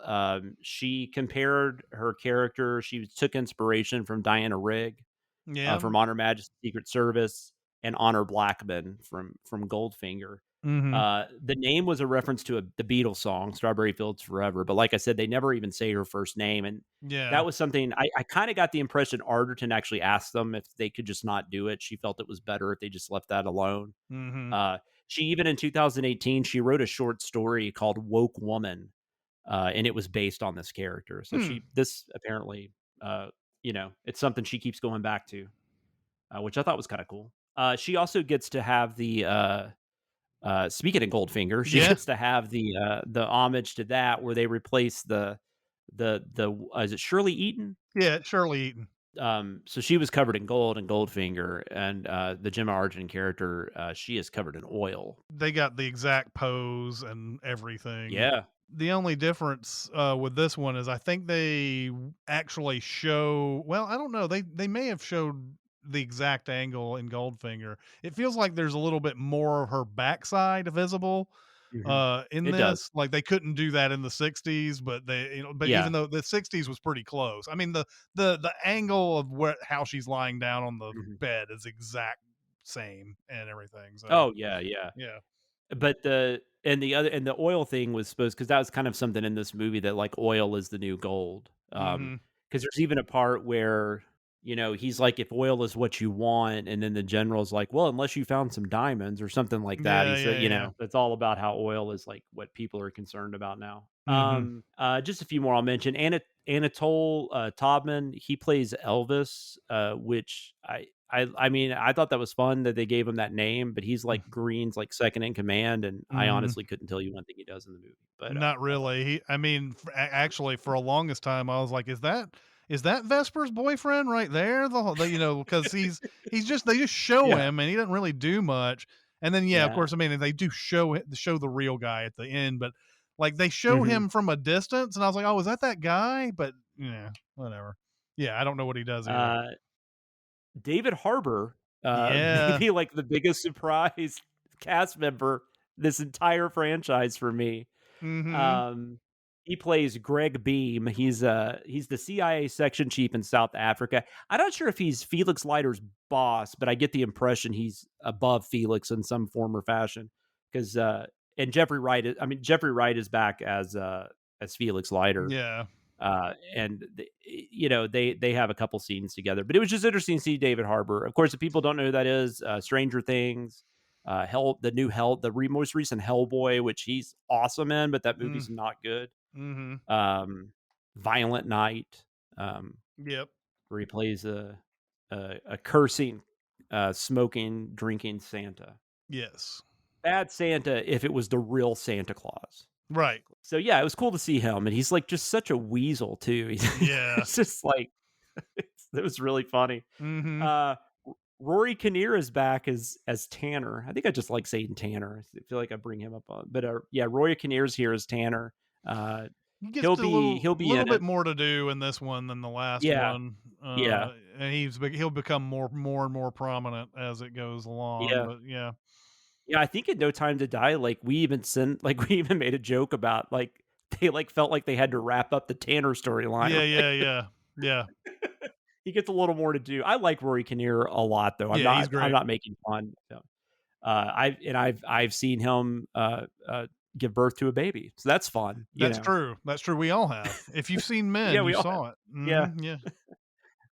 Speaker 2: She compared her character. She took inspiration from Diana Rigg
Speaker 1: Yeah.
Speaker 2: from Honor Majesty's Secret Service and Honor Blackman from Goldfinger.
Speaker 1: Mhm.
Speaker 2: The name was a reference to the Beatles song "Strawberry Fields Forever," but like I said, they never even say her first name, and
Speaker 1: Yeah.
Speaker 2: that was something I kind of got the impression Arterton actually asked them if they could just not do it. She felt it was better if they just left that alone.
Speaker 1: Mhm.
Speaker 2: Uh, she even in 2018 she wrote a short story called "Woke Woman," and it was based on this character. So
Speaker 1: Hmm.
Speaker 2: this apparently, it's something she keeps going back to, which I thought was kind of cool. She also gets to have speaking of Goldfinger, she
Speaker 1: Yeah.
Speaker 2: gets to have the homage to that where they replace the is it Shirley Eaton?
Speaker 1: Yeah, Shirley Eaton.
Speaker 2: So she was covered in gold and Goldfinger, and the Gemma Arterton character, she is covered in oil.
Speaker 1: They got the exact pose and everything.
Speaker 2: Yeah.
Speaker 1: The only difference with this one is I think they actually show. Well, I don't know. They may have showed the exact angle in Goldfinger. It feels like there's a little bit more of her backside visible
Speaker 2: Mhm.
Speaker 1: in
Speaker 2: It does.
Speaker 1: this. Like they couldn't do that in the 60s, but but even
Speaker 2: Yeah.
Speaker 1: though the 60s was pretty close. I mean the angle of how she's lying down on the
Speaker 2: Mhm.
Speaker 1: bed is exact same and everything. So
Speaker 2: Oh, yeah, yeah.
Speaker 1: yeah.
Speaker 2: But the oil thing was supposed because that was kind of something in this movie that, like, oil is the new gold.
Speaker 1: Mhm.
Speaker 2: Because there's even a part where, he's like, "If oil is what you want," and then the general's like, "Well, unless you found some diamonds," or something like that. He
Speaker 1: Yeah,
Speaker 2: said,
Speaker 1: yeah, yeah.
Speaker 2: it's all about how oil is, like, what people are concerned about now.
Speaker 1: Mhm.
Speaker 2: Just a few more I'll mention. Anatole, Taubman, he plays Elvis, which I mean, I thought that was fun that they gave him that name, but he's like Green's like second in command, and I
Speaker 1: Mhm.
Speaker 2: honestly couldn't tell you one thing he does in the movie. But
Speaker 1: Not
Speaker 2: I love
Speaker 1: really. I mean, actually, for a longest time, I was like, is that Vesper's boyfriend right there? Because he's just they just show
Speaker 2: yeah,
Speaker 1: him, and he doesn't really do much. And then, yeah, of
Speaker 2: yeah.
Speaker 1: course, I mean, they do show the real guy at the end, but like they show
Speaker 2: Mhm.
Speaker 1: him from a distance, and I was like, oh, is that guy? But yeah, whatever. Yeah, I don't know what he does either.
Speaker 2: Uh, David Harbour,
Speaker 1: Yeah.
Speaker 2: maybe like the biggest surprise cast member this entire franchise for me.
Speaker 1: Mm-hmm.
Speaker 2: Um, he plays Greg Beam. He's the CIA section chief in South Africa. I'm not sure if he's Felix Leiter's boss, but I get the impression he's above Felix in some form or fashion. Because and Jeffrey Wright is back as Felix Leiter.
Speaker 1: Yeah.
Speaker 2: And they have a couple scenes together, but it was just interesting to see David Harbour. Of course, if people don't know who that is, Stranger Things, most recent Hellboy, which he's awesome in, but that
Speaker 1: Mm,
Speaker 2: movie's not good.
Speaker 1: mm-hmm.
Speaker 2: Um, Violent Night, um,
Speaker 1: Yep.
Speaker 2: where he plays a cursing, smoking, drinking Santa.
Speaker 1: Yes.
Speaker 2: Bad Santa if it was the real Santa Claus.
Speaker 1: Right.
Speaker 2: So yeah, it was cool to see him, and he's like just such a weasel too.
Speaker 1: Yeah.
Speaker 2: It's just like it was really funny.
Speaker 1: Mm-hmm.
Speaker 2: Uh, Rory Kinnear is back as Tanner. I think I just like saying Tanner. I feel like I bring him up on, but yeah, Rory Kinnear's here as Tanner. Uh,
Speaker 1: He gets
Speaker 2: he'll
Speaker 1: a
Speaker 2: be
Speaker 1: little
Speaker 2: he'll be
Speaker 1: little
Speaker 2: in
Speaker 1: bit
Speaker 2: it.
Speaker 1: more to do in this one than the last
Speaker 2: Yeah,
Speaker 1: one.
Speaker 2: yeah,
Speaker 1: And he'll become more and more prominent as it goes along.
Speaker 2: yeah,
Speaker 1: But yeah.
Speaker 2: yeah. I think in No Time to Die, like we even made a joke about like they like felt like they had to wrap up the Tanner storyline.
Speaker 1: Yeah, yeah,
Speaker 2: Right?
Speaker 1: yeah. Yeah.
Speaker 2: He gets a little more to do. I like Rory Kinnear a lot, though.
Speaker 1: Yeah, he's
Speaker 2: I'm
Speaker 1: great.
Speaker 2: not making fun. So, I've seen him give birth to a baby, so that's fun.
Speaker 1: That's true. That's true. We all have. If you've seen
Speaker 2: Yeah,
Speaker 1: Men, you
Speaker 2: we all have.
Speaker 1: saw it.
Speaker 2: Yeah.
Speaker 1: Yeah.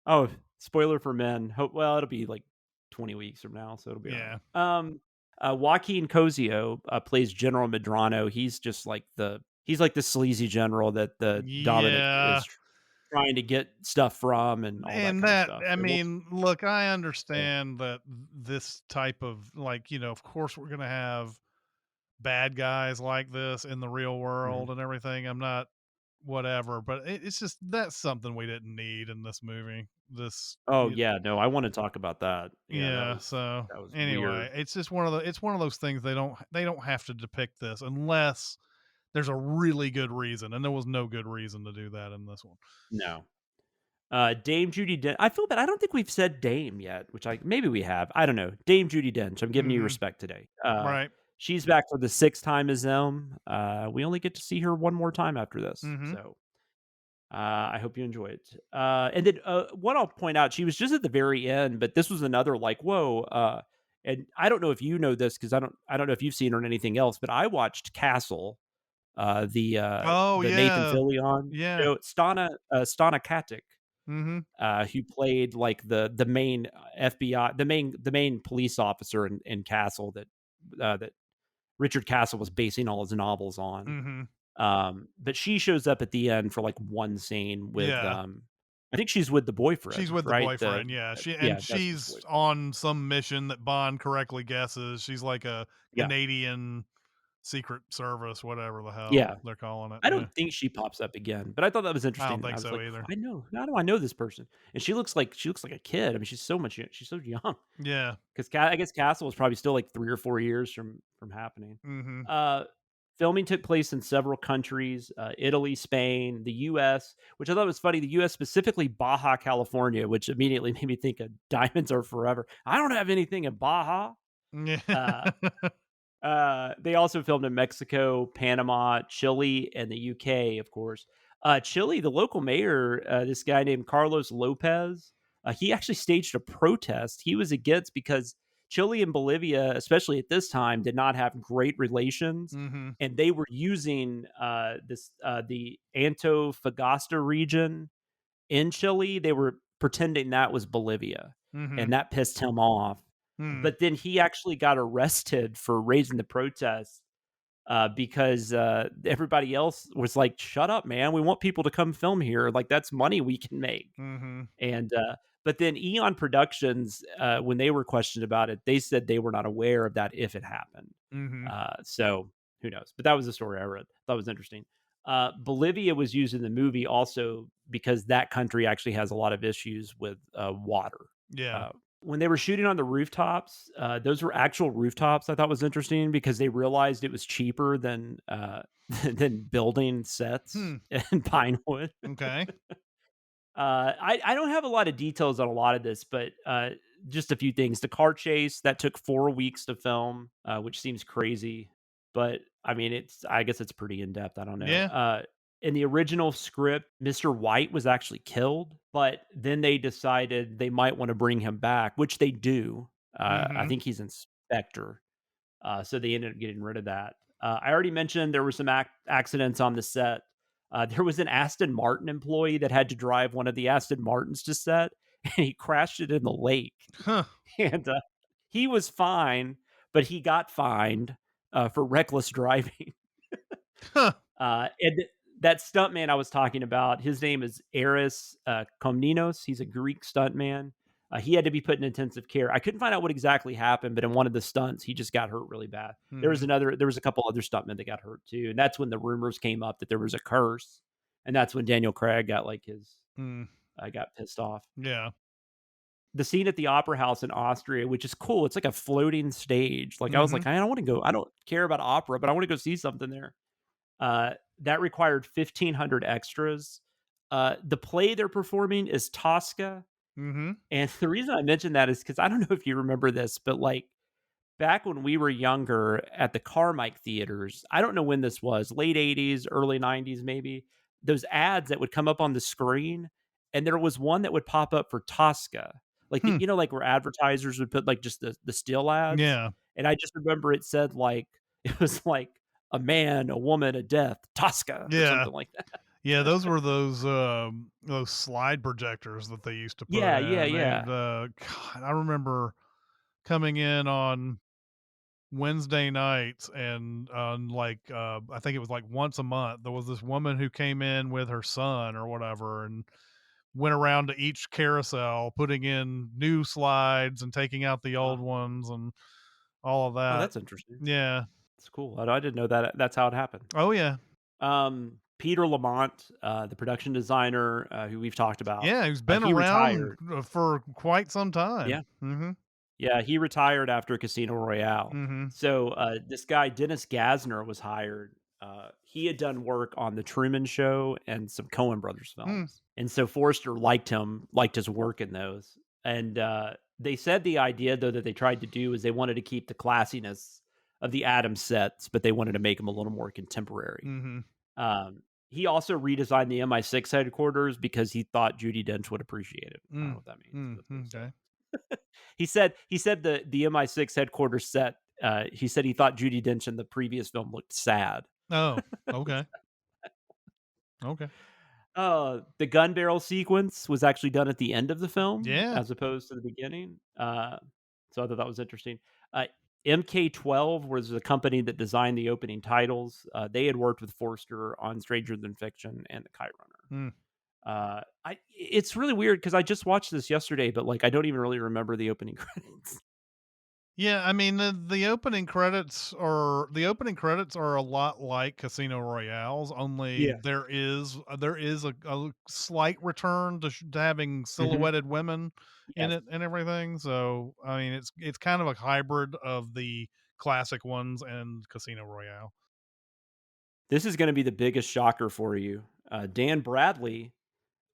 Speaker 2: Oh, spoiler for Men. Well, it'll be like 20 weeks from now, so it'll be all
Speaker 1: Yeah.
Speaker 2: right. Joaquin Cosio plays General Medrano. He's like the sleazy general that the Dominic
Speaker 1: Yeah.
Speaker 2: is trying to get stuff from and all that
Speaker 1: And
Speaker 2: kind of stuff.
Speaker 1: I
Speaker 2: So
Speaker 1: mean, look, I
Speaker 2: yeah.
Speaker 1: understand that this type of of course we're gonna have bad guys like this in the real
Speaker 2: Mhm.
Speaker 1: world and everything. I'm not whatever, but it's just that's something we didn't need in this movie.
Speaker 2: Oh, yeah, no, I wanna talk about that. Yeah,
Speaker 1: Yeah. So
Speaker 2: that was
Speaker 1: anyway,
Speaker 2: weird.
Speaker 1: it's just one of those things they don't have to depict this unless there's a really good reason, and there was no good reason to do that in this one.
Speaker 2: No. Dame Judi Dench. I feel bad. I don't think we've said Dame yet, which maybe we have. I don't know. Dame Judi Dench. I'm giving you
Speaker 1: Hmm.
Speaker 2: respect today.
Speaker 1: Right.
Speaker 2: She's back for the sixth time as them. We only get to see her one more time after this,
Speaker 1: Hmm.
Speaker 2: so I hope you enjoy it. And then what I'll point out, she was just at the very end, but this was another like whoa. And I don't know if you know this because I don't know if you've seen her in anything else, but I watched Castle,
Speaker 1: Oh
Speaker 2: the Nathan
Speaker 1: yeah.
Speaker 2: Fillion
Speaker 1: Yeah.
Speaker 2: show. Stana Katic,
Speaker 1: Hmm.
Speaker 2: who played like the main FBI, the main police officer in Castle that Richard Castle was basing all his novels on.
Speaker 1: Hmm.
Speaker 2: But she shows up at the end for like one scene with
Speaker 1: Yeah.
Speaker 2: I think she's with the
Speaker 1: She's
Speaker 2: boyfriend,
Speaker 1: with the
Speaker 2: right?
Speaker 1: boyfriend, yeah.
Speaker 2: That's his
Speaker 1: She's
Speaker 2: boyfriend.
Speaker 1: on some mission that Bond correctly guesses. She's like a
Speaker 2: Yeah,
Speaker 1: Canadian Secret Service, whatever the hell
Speaker 2: yeah.
Speaker 1: they're calling it.
Speaker 2: I
Speaker 1: Yeah.
Speaker 2: don't think she pops up again, but I thought that was
Speaker 1: I don't
Speaker 2: interesting. I
Speaker 1: think
Speaker 2: was
Speaker 1: so
Speaker 2: like,
Speaker 1: either.
Speaker 2: I know. How do I know this person? And she looks like a kid. I mean, she's so young.
Speaker 1: Yeah.
Speaker 2: Because I guess Castle was probably still like 3 or 4 years from happening.
Speaker 1: Hmm.
Speaker 2: Uh, Filming took place in several countries: Italy, Spain, the U.S., which I thought was funny. The U.S., specifically Baja California, which immediately made me think of Diamonds Are Forever. I don't have anything in Baja.
Speaker 1: Yeah.
Speaker 2: Uh, they also filmed in Mexico, Panama, Chile, and the UK, of course. Chile, the local mayor, this guy named Carlos Lopez, he actually staged a protest. He was against because Chile and Bolivia, especially at this time, did not have great relations,
Speaker 1: Hmm.
Speaker 2: and they were using the Antofagasta region in Chile. They were pretending that was Bolivia,
Speaker 1: Hmm.
Speaker 2: and that pissed him off.
Speaker 1: Hmm.
Speaker 2: But then he actually got arrested for raising the protest because everybody else was like, "Shut up, man! We want people to come film here. Like that's money we can make."
Speaker 1: Hmm.
Speaker 2: And But then Eon Productions, when they were questioned about it, they said they were not aware of that if it happened.
Speaker 1: Mhm.
Speaker 2: So who knows? But that was the story I read. Thought was interesting. Bolivia was used in the movie also because that country actually has a lot of issues with water.
Speaker 1: Yeah.
Speaker 2: Uh, when they were shooting on the rooftops, those were actual rooftops. I thought was interesting because they realized it was cheaper than than building sets
Speaker 1: Hmm.
Speaker 2: in Pinewood.
Speaker 1: Okay.
Speaker 2: I don't have a lot of details on a lot of this, but just a few things. The car chase that took 4 weeks to film, which seems crazy, but I mean, I guess it's pretty in depth. I don't know.
Speaker 1: Yeah.
Speaker 2: In the original script, Mr. White was actually killed, but then they decided they might want to bring him back, which they do. I
Speaker 1: Mhm.
Speaker 2: think he's Inspector, so they ended up getting rid of that. I already mentioned there were some accidents on the set. There was an Aston Martin employee that had to drive one of the Aston Martins to set, and he crashed it in the lake.
Speaker 1: Huh.
Speaker 2: And he was fine, but he got fined for reckless driving.
Speaker 1: Huh.
Speaker 2: And that stuntman I was talking about, his name is Eris Komninos. He's a Greek stuntman. He had to be put in intensive care. I couldn't find out what exactly happened, but in one of the stunts, he just got hurt really bad.
Speaker 1: Mhm.
Speaker 2: There was a couple other stuntmen that got hurt too, and that's when the rumors came up that there was a curse, and that's when Daniel Craig got like
Speaker 1: Mm.
Speaker 2: got pissed off.
Speaker 1: Yeah.
Speaker 2: The scene at the opera house in Austria, which is cool. It's like a floating stage. Like I was like,
Speaker 1: Mhm.
Speaker 2: I don't want to go. I don't care about opera, but I want to go see something there. That required 1,500 extras. The play they're performing is Tosca.
Speaker 1: Mhm.
Speaker 2: And the reason I mention that is because I don't know if you remember this, but like back when we were younger at the Carmike theaters, I don't know when this was, late 80s, early 90s, maybe, those ads that would come up on the screen. And there was one that would pop up for Tosca. Like,
Speaker 1: Hmm.
Speaker 2: like where advertisers would put like just the still ads.
Speaker 1: Yeah.
Speaker 2: And I just remember it said like, it was like a man, a woman, a death, Tosca, or
Speaker 1: Yeah.
Speaker 2: something like that.
Speaker 1: Yeah, those slide projectors that they used to put
Speaker 2: Yeah, yeah,
Speaker 1: in.
Speaker 2: yeah.
Speaker 1: And God, I remember coming in on Wednesday nights and on I think it was like once a month, there was this woman who came in with her son or whatever and went around to each carousel putting in new slides and taking out the old
Speaker 2: Oh,
Speaker 1: ones and all of
Speaker 2: oh,
Speaker 1: that.
Speaker 2: that's interesting.
Speaker 1: Yeah.
Speaker 2: It's cool. I didn't know that that's how it happened.
Speaker 1: Oh yeah.
Speaker 2: Peter Lamont, the production designer, who we've talked about,
Speaker 1: Yeah, he's been
Speaker 2: he
Speaker 1: around
Speaker 2: retired.
Speaker 1: for quite some time.
Speaker 2: Yeah,
Speaker 1: Mhm.
Speaker 2: yeah, he retired after Casino Royale.
Speaker 1: Mhm.
Speaker 2: So this guy Dennis Gassner was hired. He had done work on the Truman Show and some Coen Brothers
Speaker 1: Hmm.
Speaker 2: films, and so Forrester liked his work in those. And they said the idea though that they tried to do is they wanted to keep the classiness of the Adams sets, but they wanted to make them a little more contemporary.
Speaker 1: Mhm.
Speaker 2: He also redesigned the MI6 headquarters because he thought Judi Dench would appreciate it. I don't know
Speaker 1: Mm.
Speaker 2: what that means,
Speaker 1: Mm.
Speaker 2: but we'll see.
Speaker 1: Okay.
Speaker 2: He said the MI6 headquarters set. He said he thought Judi Dench in the previous film looked sad.
Speaker 1: Oh, okay. Okay.
Speaker 2: The gun barrel sequence was actually done at the end of the film
Speaker 1: Yeah.
Speaker 2: as opposed to the beginning. So I thought that was interesting. MK12 was the company that designed the opening titles. They had worked with Forster on Stranger Than Fiction and The Kite Runner.
Speaker 1: Mm.
Speaker 2: It's really weird because I just watched this yesterday, but like I don't even really remember the opening credits.
Speaker 1: Yeah, I mean the opening credits are a lot like Casino Royale's, only
Speaker 2: Yeah.
Speaker 1: there is a slight return to having
Speaker 2: Mhm.
Speaker 1: silhouetted women in
Speaker 2: Yes.
Speaker 1: it and everything. So I mean it's kind of a hybrid of the classic ones and Casino Royale.
Speaker 2: This is going to be the biggest shocker for you. Dan Bradley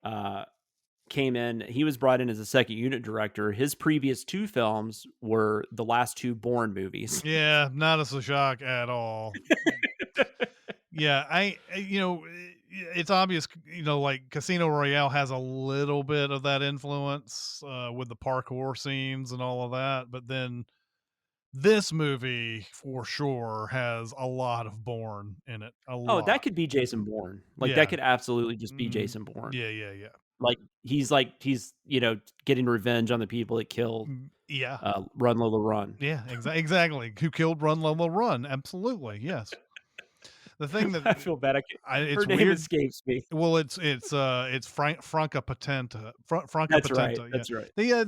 Speaker 2: uh, came in. He was brought in as a second unit director. His previous two films were the last two Bourne movies.
Speaker 1: Yeah, not as a shock at all. Yeah, it's obvious, like Casino Royale has a little bit of that influence with the parkour scenes and all of that, but then this movie for sure has a lot of Bourne in it, a
Speaker 2: Oh, that
Speaker 1: lot.
Speaker 2: could be Jason Bourne. Like that
Speaker 1: Yeah.
Speaker 2: could absolutely just be
Speaker 1: Mhm.
Speaker 2: Jason Bourne.
Speaker 1: Yeah, yeah, yeah.
Speaker 2: Like he's getting revenge on the people that killed
Speaker 1: Yeah.
Speaker 2: Run Lola Run.
Speaker 1: Yeah, exactly. Who killed Run Lola Run? Absolutely. Yes. The thing that
Speaker 2: I feel bad. Her
Speaker 1: it's
Speaker 2: name
Speaker 1: weird.
Speaker 2: escapes me.
Speaker 1: Well, it's Franca Potenta. Franca
Speaker 2: That's right.
Speaker 1: Potenta. Yeah.
Speaker 2: That's right. Yeah.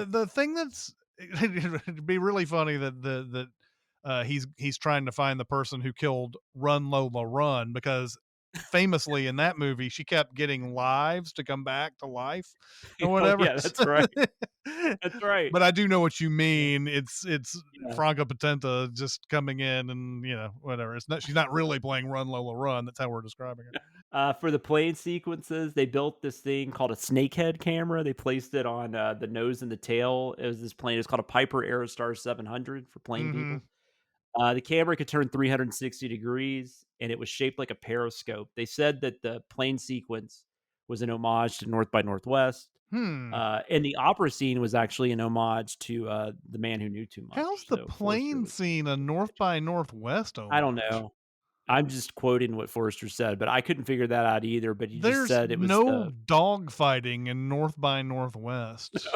Speaker 1: The thing that's it'd be really funny that he's trying to find the person who killed Run Lola Run, because famously in that movie she kept getting lives to come back to life or
Speaker 2: Oh,
Speaker 1: whatever.
Speaker 2: yeah, that's right. That's right.
Speaker 1: But I do know what you
Speaker 2: Yeah.
Speaker 1: mean. It's
Speaker 2: Yeah.
Speaker 1: Franca Potenta just coming in and whatever. It's not, she's not really playing Run Lola Run. That's how we're describing it.
Speaker 2: For the plane sequences, they built this thing called a snakehead camera. They placed it on the nose and the tail. It was this plane. It's called a Piper Aerostar 700 for plane
Speaker 1: Mm-hmm.
Speaker 2: people. The camera could turn 360 degrees, and it was shaped like a periscope. They said that the plane sequence was an homage to North by Northwest,
Speaker 1: Hmm.
Speaker 2: and the opera scene was actually an homage to The Man Who Knew Too Much.
Speaker 1: How's the
Speaker 2: So Forrester
Speaker 1: plane
Speaker 2: was,
Speaker 1: scene a North by Northwest
Speaker 2: I don't
Speaker 1: homage?
Speaker 2: know. I'm just quoting what Forrester said, but I couldn't figure that out either. But he just
Speaker 1: There's
Speaker 2: said it was
Speaker 1: no dog fighting in North by Northwest.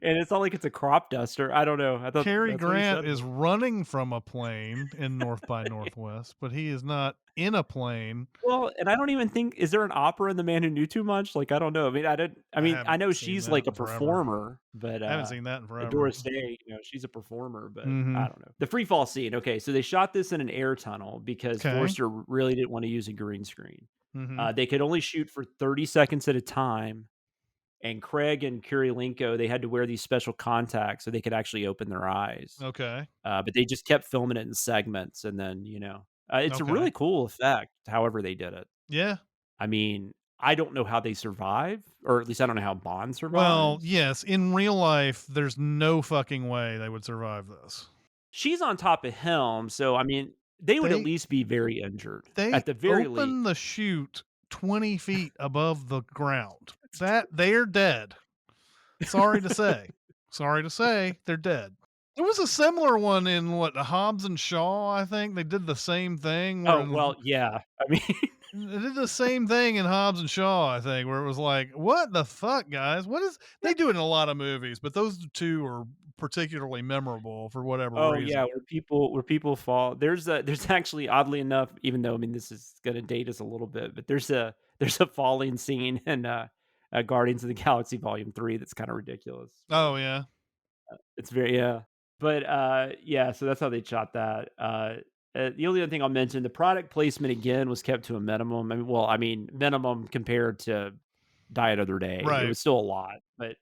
Speaker 2: and it's not like it's a crop duster. I don't know. I thought
Speaker 1: Cary
Speaker 2: that's what he
Speaker 1: Grant
Speaker 2: said.
Speaker 1: is running from a plane in North by Northwest, but he is not in a plane.
Speaker 2: Well, and I don't even think, is there an opera in The Man Who Knew Too Much? Like, I don't know. I mean, I
Speaker 1: haven't
Speaker 2: know
Speaker 1: seen
Speaker 2: she's
Speaker 1: that
Speaker 2: like a
Speaker 1: in forever.
Speaker 2: performer, but
Speaker 1: I haven't seen that in forever.
Speaker 2: Doris Day, she's a performer, but
Speaker 1: Mhm.
Speaker 2: I don't know. The free fall scene. Okay, so they shot this in an air tunnel because
Speaker 1: Okay.
Speaker 2: Forster really didn't want to use a green screen.
Speaker 1: Mhm.
Speaker 2: They could only shoot for 30 seconds at a time, and Craig and Kurylenko, they had to wear these special contacts so they could actually open their eyes.
Speaker 1: Okay.
Speaker 2: But they just kept filming it in segments, and then it's a
Speaker 1: Okay.
Speaker 2: really cool effect. However, they did it.
Speaker 1: Yeah.
Speaker 2: I mean, I don't know how they survive, or at least I don't know how Bond survives.
Speaker 1: Well, yes, in real life, there's no fucking way they would survive this.
Speaker 2: She's on top of him, so I mean, they would at
Speaker 1: They
Speaker 2: least be very injured
Speaker 1: they
Speaker 2: at the very least.
Speaker 1: open the chute 20 feet above the ground. That they're dead. Sorry to say. Sorry to say, they're dead. There was a similar one in Hobbs and Shaw, I think. They did the same thing where
Speaker 2: Oh well, yeah. I mean,
Speaker 1: they did the same thing in Hobbs and Shaw, I think, where it was like, what the fuck, guys? What is they do it in a lot of movies, but those two are particularly memorable for whatever
Speaker 2: oh
Speaker 1: reason.
Speaker 2: yeah, where people fall. There's actually, oddly enough, even though I mean this is gonna date us a little bit, but there's a falling scene in Guardians of the Galaxy Volume 3 that's kind of ridiculous.
Speaker 1: Oh yeah.
Speaker 2: It's very, yeah. But yeah, so that's how they shot that. The only other thing I'll mention, the product placement again was kept to a minimum. I mean, minimum compared to Die Another Day. It
Speaker 1: Right.
Speaker 2: was still a lot. But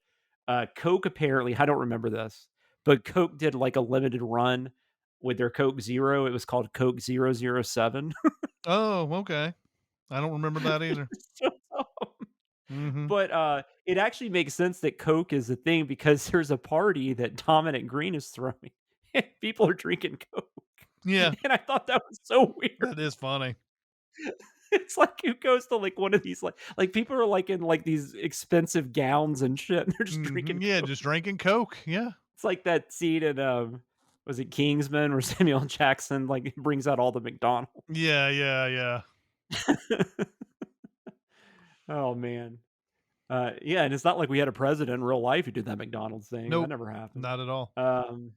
Speaker 2: Coke apparently, I don't remember this, but Coke did like a limited run with their Coke Zero. It was called Coke 007.
Speaker 1: Oh, okay. I don't remember that either.
Speaker 2: So dumb.
Speaker 1: Mhm.
Speaker 2: But it actually makes sense that Coke is a thing because there's a party that Dominic Green is throwing, and people are drinking Coke.
Speaker 1: Yeah,
Speaker 2: And I thought that was so weird.
Speaker 1: that is funny.
Speaker 2: It's like, who goes to like one of these like people are like in like these expensive gowns and shit, and they're just drinking
Speaker 1: Mhm. Yeah,
Speaker 2: Coke.
Speaker 1: just drinking Coke. Yeah.
Speaker 2: It's like that scene in was it Kingsman where Samuel L. Jackson like brings out all the McDonald's.
Speaker 1: Yeah, yeah, yeah.
Speaker 2: Oh man. Yeah, and it's not like we had a president in real life who did that McDonald's thing. That
Speaker 1: Nope,
Speaker 2: never happened.
Speaker 1: not at all.
Speaker 2: Um,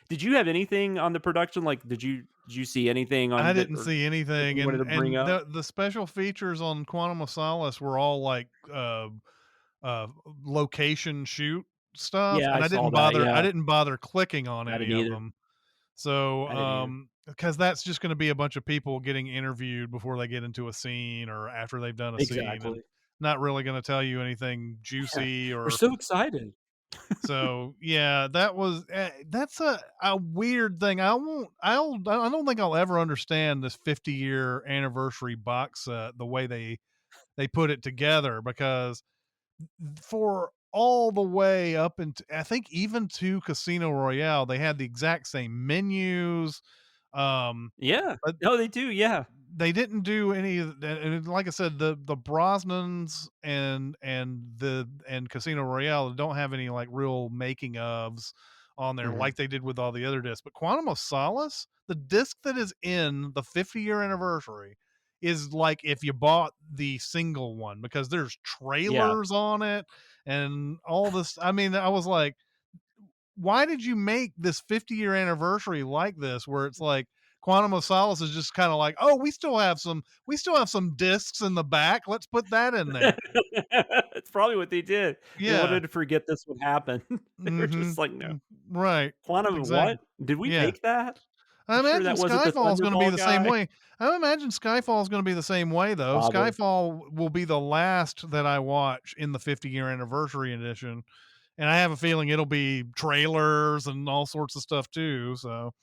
Speaker 2: did you have anything on the production? Like, did you see anything on
Speaker 1: I
Speaker 2: that,
Speaker 1: didn't
Speaker 2: or
Speaker 1: see anything,
Speaker 2: you wanted to bring
Speaker 1: and
Speaker 2: up?
Speaker 1: the special features on Quantum of Solace were all like uh location shoot stuff,
Speaker 2: Yeah,
Speaker 1: and
Speaker 2: I saw that.
Speaker 1: I
Speaker 2: Yeah,
Speaker 1: didn't bother clicking on
Speaker 2: I
Speaker 1: any
Speaker 2: didn't
Speaker 1: of
Speaker 2: either.
Speaker 1: them. So
Speaker 2: I didn't either.
Speaker 1: because that's just going to be a bunch of people getting interviewed before they get into a scene or after they've done a scene, and
Speaker 2: Exactly.
Speaker 1: not really going to tell you anything
Speaker 2: Yeah,
Speaker 1: juicy
Speaker 2: we're
Speaker 1: or
Speaker 2: so excited.
Speaker 1: so yeah, that was that's a weird thing. I don't think I'll ever understand this 50-year anniversary box set the way they put it together, because for all the way up into, I think, even to Casino Royale, they had the exact same menus.
Speaker 2: Yeah.
Speaker 1: But
Speaker 2: No, they do. Yeah.
Speaker 1: they didn't do any of that, and like I said, the Brosnans and Casino Royale don't have any like real making ofs on there
Speaker 2: Mhm.
Speaker 1: like they did with all the other discs. But Quantum of Solace, the disc that is in the 50-year anniversary, is like if you bought the single one, because there's
Speaker 2: Yeah.
Speaker 1: trailers on it and all this. I mean, I was like, why did you make this 50-year anniversary like this, where it's like Quantum of Solace is just kind of like, oh, we still have some discs in the back. Let's put that in there.
Speaker 2: It's probably what they did. They
Speaker 1: Yeah.
Speaker 2: wanted to forget this would happen. They were
Speaker 1: Mm-hmm.
Speaker 2: just like, "No.
Speaker 1: Right.
Speaker 2: Quantum of
Speaker 1: Exactly.
Speaker 2: what? Did we
Speaker 1: Yeah.
Speaker 2: make that?
Speaker 1: I
Speaker 2: You sure
Speaker 1: imagine
Speaker 2: that wasn't the
Speaker 1: Skyfall is going to be
Speaker 2: Thunderball
Speaker 1: the same
Speaker 2: guy?"
Speaker 1: way. I imagine Skyfall is going to be the same way, though.
Speaker 2: Probably.
Speaker 1: Skyfall will be the last that I watch in the 50-year anniversary edition, and I have a feeling it'll be trailers and all sorts of stuff too. So,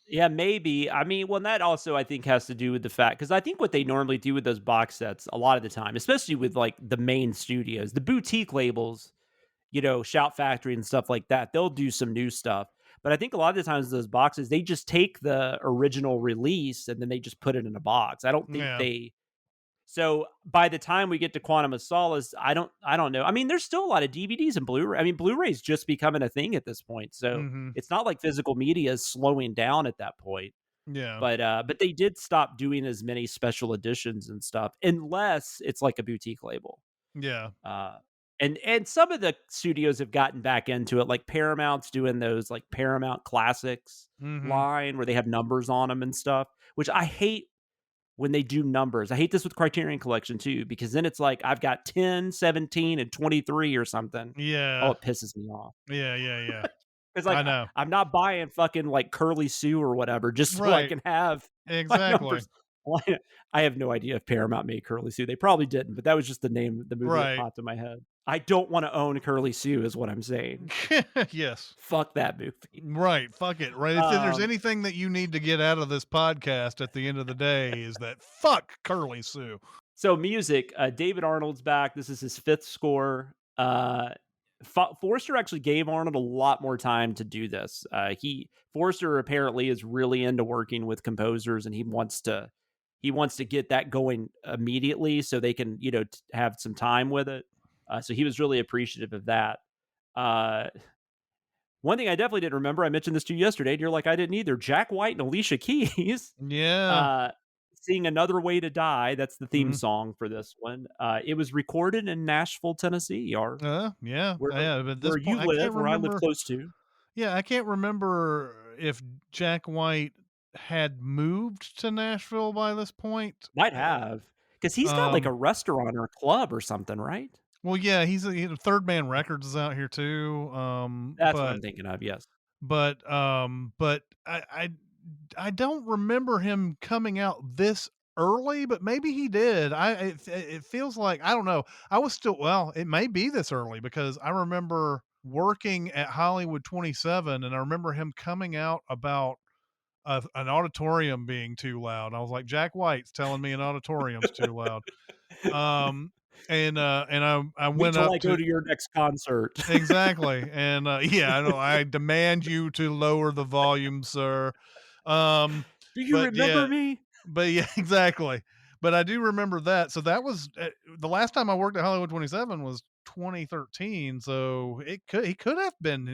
Speaker 2: Yeah, maybe. I mean, well, and that also I think has to do with the fact because I think what they normally do with those box sets a lot of the time, especially with like the main studios, the boutique labels, Shout Factory and stuff like that, they'll do some new stuff. But I think a lot of the times those boxes, they just take the original release and then they just put it in a box. I don't think
Speaker 1: yeah.
Speaker 2: they so by the time we get to Quantum of Solace, I don't know. I mean, there's still a lot of DVDs and Blu-ray. I mean, Blu-ray's just becoming a thing at this point. So
Speaker 1: Mm-hmm.
Speaker 2: it's not like physical media is slowing down at that point.
Speaker 1: Yeah.
Speaker 2: But they did stop doing as many special editions and stuff unless it's like a boutique label.
Speaker 1: Yeah.
Speaker 2: Uh and some of the studios have gotten back into it, like Paramount's doing those like Paramount Classics
Speaker 1: Mm-hmm.
Speaker 2: line where they have numbers on them and stuff, which I hate when they do numbers. I hate this with Criterion Collection too, because then it's like I've got 10, 17, and 23 or something. Oh,
Speaker 1: Yeah.
Speaker 2: it pisses me off.
Speaker 1: Yeah. Yeah. Yeah.
Speaker 2: It's like
Speaker 1: I know.
Speaker 2: I'm not buying fucking like Curly Sue or whatever just so I
Speaker 1: Right.
Speaker 2: can have my
Speaker 1: Exactly.
Speaker 2: numbers. Well, I have no idea if Paramount made Curly Sue. They probably didn't, but that was just the name of the movie that
Speaker 1: Right.
Speaker 2: popped in my head. I don't want to own Curly Sue, is what I'm saying.
Speaker 1: Yes.
Speaker 2: Fuck that movie.
Speaker 1: Right. Fuck it. Right. If there's
Speaker 2: Um,
Speaker 1: anything that you need to get out of this podcast at the end of the day is that fuck Curly Sue.
Speaker 2: So music, David Arnold's back. This is his fifth score. Forster actually gave Arnold a lot more time to do this. Forster apparently is really into working with composers, and he wants to get that going immediately so they can have some time with it. So he was really appreciative of that. One thing I definitely didn't remember, I mentioned this to you yesterday, and you're like, I didn't either. Jack White and Alicia Keys
Speaker 1: Yeah.
Speaker 2: sing Another Way to Die. That's the theme
Speaker 1: Mhm.
Speaker 2: song for this one. It was recorded in Nashville, Tennessee, or
Speaker 1: Yeah.
Speaker 2: where,
Speaker 1: Yeah. But at this
Speaker 2: where you
Speaker 1: point, I
Speaker 2: live,
Speaker 1: can't
Speaker 2: where I live
Speaker 1: remember.
Speaker 2: close to.
Speaker 1: Yeah, I can't remember if Jack White had moved to Nashville by this point.
Speaker 2: Might have. Because he's got like a
Speaker 1: Um,
Speaker 2: restaurant or a club or something, right?
Speaker 1: well, yeah, Third Man Records is out here too.
Speaker 2: That's what I'm thinking of, yes.
Speaker 1: But I don't remember him coming out this early, but maybe he did. It feels like, I don't know. I was still, well, it may be this early because I remember working at Hollywood 27 and I remember him coming out about an auditorium being too loud. I was like, Jack White's telling me an auditorium's too loud. Um, and I
Speaker 2: Wait
Speaker 1: went
Speaker 2: till
Speaker 1: up
Speaker 2: I go
Speaker 1: to
Speaker 2: to your next concert.
Speaker 1: exactly, and yeah, I know. I demand you to lower the volume, sir. Um,
Speaker 2: Do you
Speaker 1: but
Speaker 2: remember
Speaker 1: yeah,
Speaker 2: me?
Speaker 1: exactly. But I do remember that. So that was the last time I worked at Hollywood 27 was 2013. So he could have been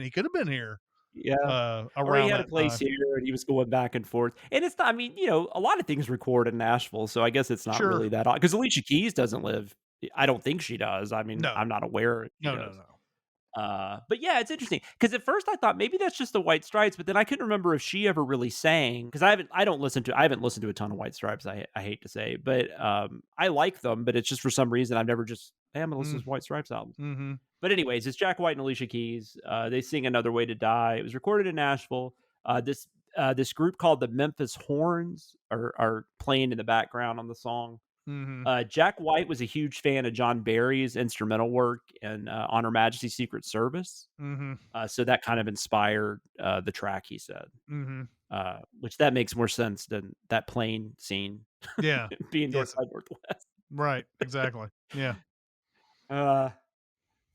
Speaker 1: here
Speaker 2: Yeah. Or he
Speaker 1: around
Speaker 2: had a
Speaker 1: that
Speaker 2: place
Speaker 1: time.
Speaker 2: here and he was going back and forth. And it's not, I mean, a lot of things record in Nashville, so I guess it's not
Speaker 1: Sure.
Speaker 2: really that odd. Because Alicia Keys doesn't live, I don't think she does. I mean,
Speaker 1: No.
Speaker 2: I'm not aware if she
Speaker 1: No, no,
Speaker 2: does.
Speaker 1: no.
Speaker 2: But yeah, it's interesting because at first I thought maybe that's just the White Stripes, but then I couldn't remember if she ever really sang because I haven't listened to a ton of White Stripes. I hate to say, but I like them, but it's just for some reason I've never just hey, I'm gonna listen to White Stripes albums.
Speaker 1: Mm-hmm.
Speaker 2: But anyways, it's Jack White and Alicia Keys. They sing Another Way to Die. It was recorded in Nashville. This group called the Memphis Horns are playing in the background on the song.
Speaker 1: Mm-hmm.
Speaker 2: Jack White was a huge fan of John Barry's instrumental work and On Her Majesty's Secret Service.
Speaker 1: Mm-hmm.
Speaker 2: So that kind of inspired the track, he said.
Speaker 1: Mm-hmm.
Speaker 2: Which that makes more sense than that plane scene
Speaker 1: Yeah.
Speaker 2: being
Speaker 1: Yes.
Speaker 2: North by Northwest.
Speaker 1: Right. Exactly. Yeah.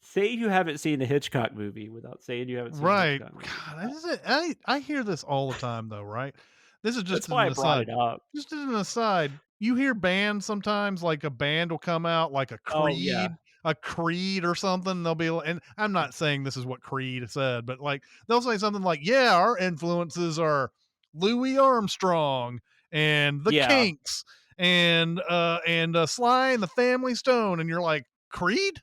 Speaker 2: Say you haven't seen a Hitchcock movie without saying you haven't seen a
Speaker 1: Right.
Speaker 2: Hitchcock movie.
Speaker 1: God, this is I hear this all the time though, right? This is
Speaker 2: That's
Speaker 1: just
Speaker 2: why
Speaker 1: an
Speaker 2: I brought
Speaker 1: aside.
Speaker 2: it up.
Speaker 1: Just as an aside, you hear bands sometimes, like a band will come out like
Speaker 2: Oh, yeah.
Speaker 1: A Creed or something. They'll be, and I'm not saying this is what Creed said, but like they'll say something like, "Yeah, our influences are Louis Armstrong and the
Speaker 2: Yeah.
Speaker 1: Kinks and Sly and the Family Stone," and you're like, "Creed?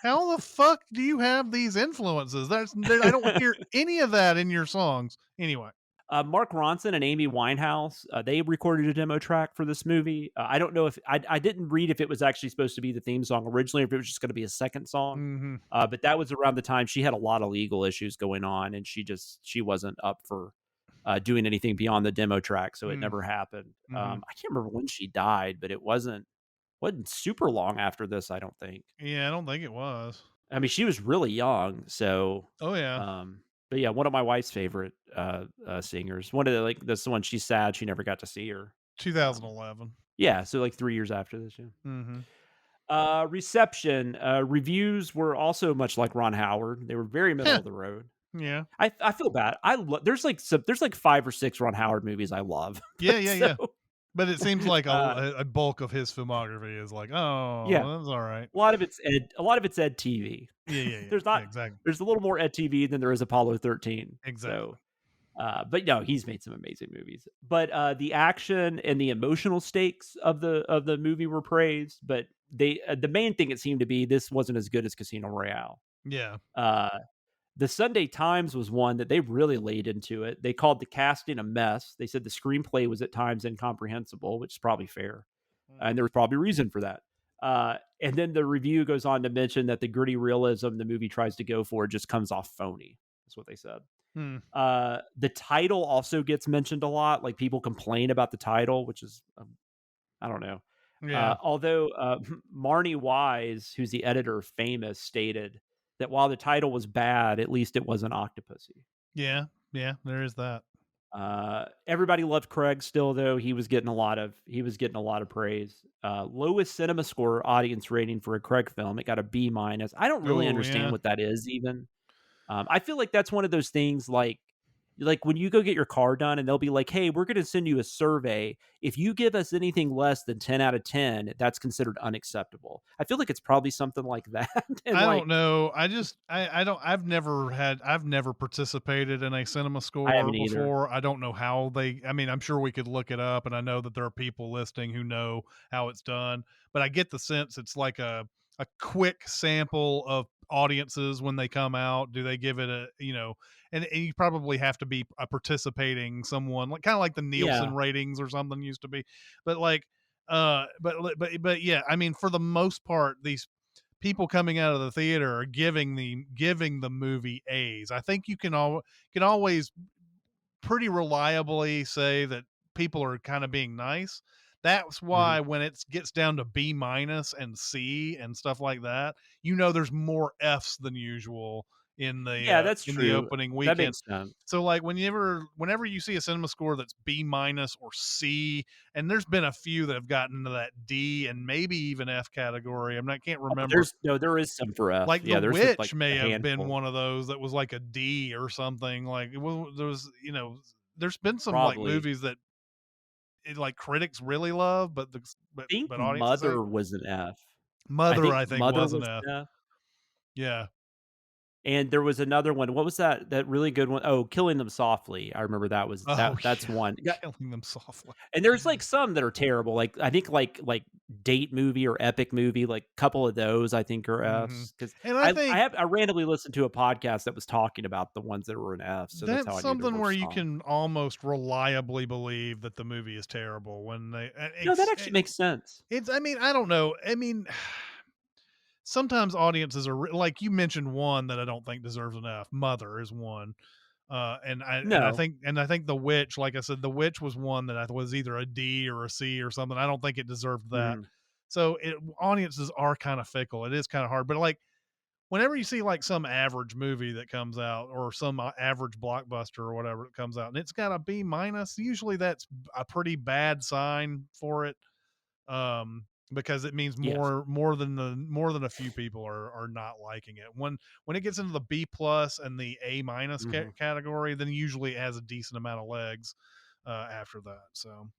Speaker 1: How the fuck do you have these influences?" I don't hear any of that in your songs. Anyway.
Speaker 2: Mark Ronson and Amy Winehouse, they recorded a demo track for this movie. I don't know if I didn't read if it was actually supposed to be the theme song originally, or if it was just going to be a second song.
Speaker 1: Hmm.
Speaker 2: But that was around the time she had a lot of legal issues going on, and she wasn't up for doing anything beyond the demo track, so it never happened.
Speaker 1: Hmm.
Speaker 2: I can't remember when she died, but it wasn't super long after this, I don't think.
Speaker 1: Yeah, I don't think it was.
Speaker 2: I mean, she was really young, so,
Speaker 1: Oh yeah,
Speaker 2: but yeah, one of my wife's favorite, singers. One of the, like, that's the one she's sad she never got to see her. Um,
Speaker 1: 2011.
Speaker 2: yeah, so, like, 3 years after this, yeah.
Speaker 1: Hmm.
Speaker 2: Reception, reviews were also much like Ron Howard. They were very middle of the road.
Speaker 1: Yeah,
Speaker 2: I feel bad. There's, like, 5 or 6 Ron Howard movies I love.
Speaker 1: yeah, yeah,
Speaker 2: So,
Speaker 1: yeah. But it seems like
Speaker 2: uh,
Speaker 1: a bulk of his filmography is like,
Speaker 2: yeah,
Speaker 1: oh, that's all right.
Speaker 2: a lot of it's Ed TV.
Speaker 1: Yeah, yeah, yeah,
Speaker 2: There's
Speaker 1: yeah,
Speaker 2: not
Speaker 1: exactly,
Speaker 2: there's a little more Ed TV than there is Apollo 13.
Speaker 1: exactly.
Speaker 2: So, but no, he's made some amazing movies. But the action and the emotional stakes of the movie were praised. But the main thing it seemed to be, this wasn't as good as Casino Royale.
Speaker 1: Yeah.
Speaker 2: Uh, the Sunday Times was one that they really laid into it. They called the casting a mess. They said the screenplay was at times incomprehensible, which is probably fair, and there was probably reason for that. And then the review goes on to mention that the gritty realism the movie tries to go for just comes off phony. That's what they said.
Speaker 1: Hmm.
Speaker 2: The title also gets mentioned a lot. Like, people complain about the title, which is, I don't know.
Speaker 1: Yeah.
Speaker 2: Although Marnie Wise, who's the editor of Famous, stated that while the title was bad, at least it wasn't Octopussy.
Speaker 1: Yeah. Yeah. There is that.
Speaker 2: Everybody loved Craig still, though. He was getting a lot of praise. Lowest cinema score audience rating for a Craig film. It got a B minus. I don't really
Speaker 1: Oh
Speaker 2: understand
Speaker 1: yeah.
Speaker 2: what that is even. I feel like that's one of those things, like when you go get your car done and they'll be like, "Hey, we're going to send you a survey. If you give us anything less than 10 out of 10, that's considered unacceptable." I feel like it's probably something like that. And
Speaker 1: I
Speaker 2: like,
Speaker 1: don't know. I don't, I've never participated in a cinema
Speaker 2: I
Speaker 1: score
Speaker 2: haven't either.
Speaker 1: before. I don't know how I mean, I'm sure we could look it up, and I know that there are people listening who know how it's done, but I get the sense it's like a quick sample of audiences when they come out. Do they give it and you probably have to be a participating someone, like kind of like the
Speaker 2: Yeah.
Speaker 1: Nielsen ratings or something used to be. But like but yeah, I mean, for the most part, these people coming out of the theater are giving the movie A's. I think you can always pretty reliably say that people are kind of being nice. That's
Speaker 2: Mhm.
Speaker 1: why when it gets down to B minus and C and stuff like that, there's more F's than usual
Speaker 2: Yeah, that's
Speaker 1: in the
Speaker 2: true.
Speaker 1: opening
Speaker 2: That
Speaker 1: weekend.
Speaker 2: makes sense.
Speaker 1: So like whenever you see a cinema score that's B minus or C, and there's been a few that have gotten to that D and maybe even F category. Can't
Speaker 2: Oh,
Speaker 1: remember.
Speaker 2: there is some for F.
Speaker 1: Like The
Speaker 2: Yeah, there's like
Speaker 1: Witch
Speaker 2: a
Speaker 1: may have been
Speaker 2: handful.
Speaker 1: one of those that was like a D or something. Like there was, there's been some like
Speaker 2: Probably.
Speaker 1: movies that like critics really love, but
Speaker 2: I think
Speaker 1: but audiences hate.
Speaker 2: Mother was an F. I
Speaker 1: Mother,
Speaker 2: think
Speaker 1: I think,
Speaker 2: Mother
Speaker 1: was an
Speaker 2: was
Speaker 1: F.
Speaker 2: an F.
Speaker 1: Yeah.
Speaker 2: And there was another one. What was that really good one? Oh, Killing Them Softly. I remember
Speaker 1: Oh
Speaker 2: that's
Speaker 1: yeah.
Speaker 2: one. Yeah,
Speaker 1: Killing them softly.
Speaker 2: and there's, like, some that are terrible. Like, I think, like Date Movie or Epic Movie, like, a couple of those I think are
Speaker 1: Hmm.
Speaker 2: Fs. 'Cause
Speaker 1: And I think
Speaker 2: I randomly listened to a podcast that was talking about the ones that were an F, so that's how
Speaker 1: that's
Speaker 2: I knew there
Speaker 1: something
Speaker 2: were
Speaker 1: where you
Speaker 2: some.
Speaker 1: can almost reliably believe that the movie is terrible when
Speaker 2: No, that actually makes sense.
Speaker 1: it's, I mean, I don't know. I mean, sometimes audiences are like you mentioned one that I don't think deserves an F. Mother is one.
Speaker 2: No.
Speaker 1: And I think The Witch, like I said, The Witch was one that I was either a D or a C or something. I don't think it deserved that.
Speaker 2: Mhm.
Speaker 1: So audiences are kind of fickle. It is kind of hard, but like whenever you see like some average movie that comes out or some average blockbuster or whatever that comes out and it's got a B minus, usually that's a pretty bad sign for it. Because it means
Speaker 2: Yes.
Speaker 1: more than a few people are not liking it. When it gets into the B plus and the A minus
Speaker 2: Mhm.
Speaker 1: category, then usually it has a decent amount of legs after that. So